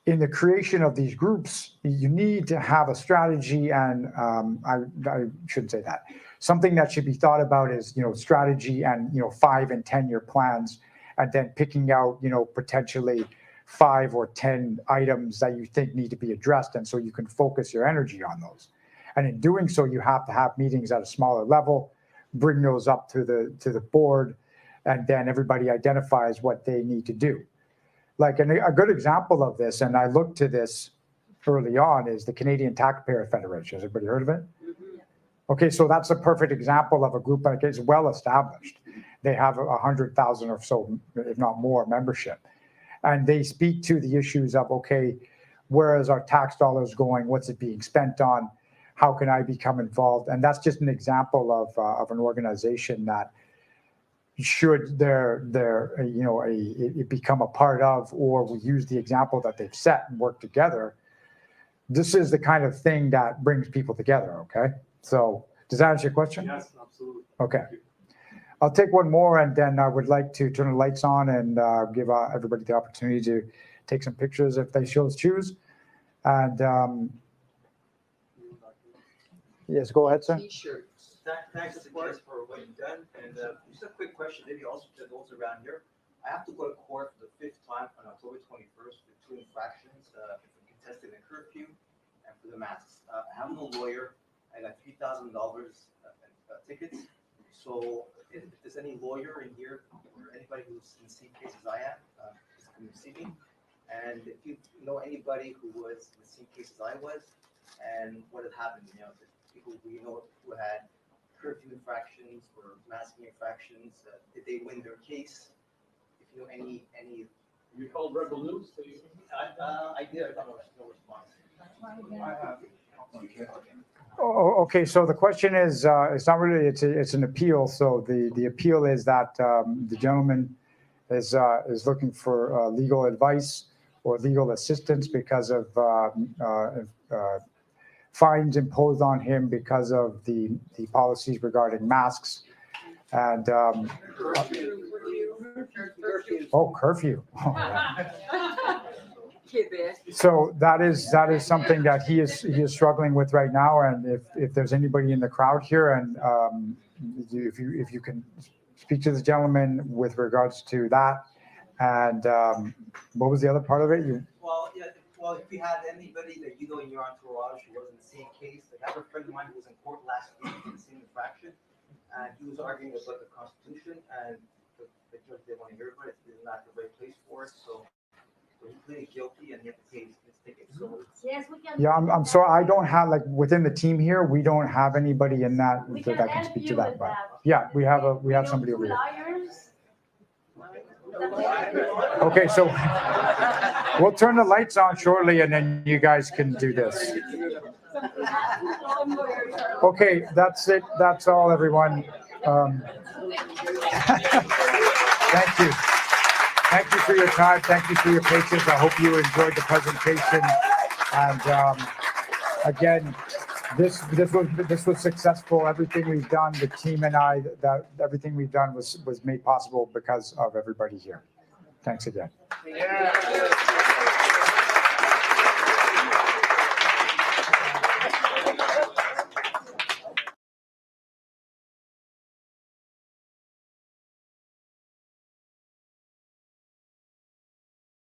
in the creation of these groups, you need to have a strategy, and I shouldn't say that. Something that should be thought about is, strategy and, 5 and 10 year plans, and then picking out, potentially 5 or 10 items that you think need to be addressed. And so you can focus your energy on those. And in doing so, you have to have meetings at a smaller level bring those up to the board, and then everybody identifies what they need to do. Like a good example of this, and I looked to this early on, is the Canadian Taxpayer Federation. Has everybody heard of it? Okay, so that's a perfect example of a group that is well established. They have 100,000 or so, if not more, membership. And they speak to the issues of, okay, where is our tax dollars going? What's it being spent on? How can I become involved? And that's just an example of an organization that should it become a part of, or we use the example that they've set and work together. This is the kind of thing that brings people together, okay? So does that answer your question? Yes, absolutely. Okay. I'll take one more, and then I would like to turn the lights on and give everybody the opportunity to take some pictures if they choose. And yes, go ahead, sir. T-shirts. Thanks for what you've done. And just a quick question, maybe also to those around here. I have to go to court for the 5th time on October 21st for 2 infractions for contesting a curfew and for the masks. I have no lawyer. I got $3,000 tickets. So if there's any lawyer in here or anybody who's in the same case as I am, just come see me. And if you know anybody who was in the same case as I was, and what had happened, the people we know who had curfew infractions or masking infractions, did they win their case? If you know any. You called Rebel News? I did. I got no response. I have. Oh, okay, so the question is, it's not really, it's an appeal. So the appeal is that the gentleman is looking for legal advice or legal assistance because of fines imposed on him because of the policies regarding masks and curfew. Oh, yeah. So that is something that he is struggling with right now. And if there's anybody in the crowd here, and if you can speak to the gentleman with regards to that, and what was the other part of it? Well, if you had anybody that you know in your entourage who was in the same case, like I have a friend of mine who was in court last week in the same infraction, and he was arguing about the Constitution, and the judge didn't want to hear about it. This is not the right place for it, so he pleaded guilty, and he had to pay his ticket. So yes, we can. Yeah, I'm sorry, I don't have, like, within the team here, we don't have anybody in that that can speak to that. But yeah, we have somebody over here. Okay, so we'll turn the lights on shortly, and then you guys can do this. Okay, that's it. That's all, everyone. Thank you. Thank you for your time. Thank you for your patience. I hope you enjoyed the presentation. And again, this was successful. Everything we've done, the team and I, everything we've done was made possible because of everybody here. Thanks again. yeah.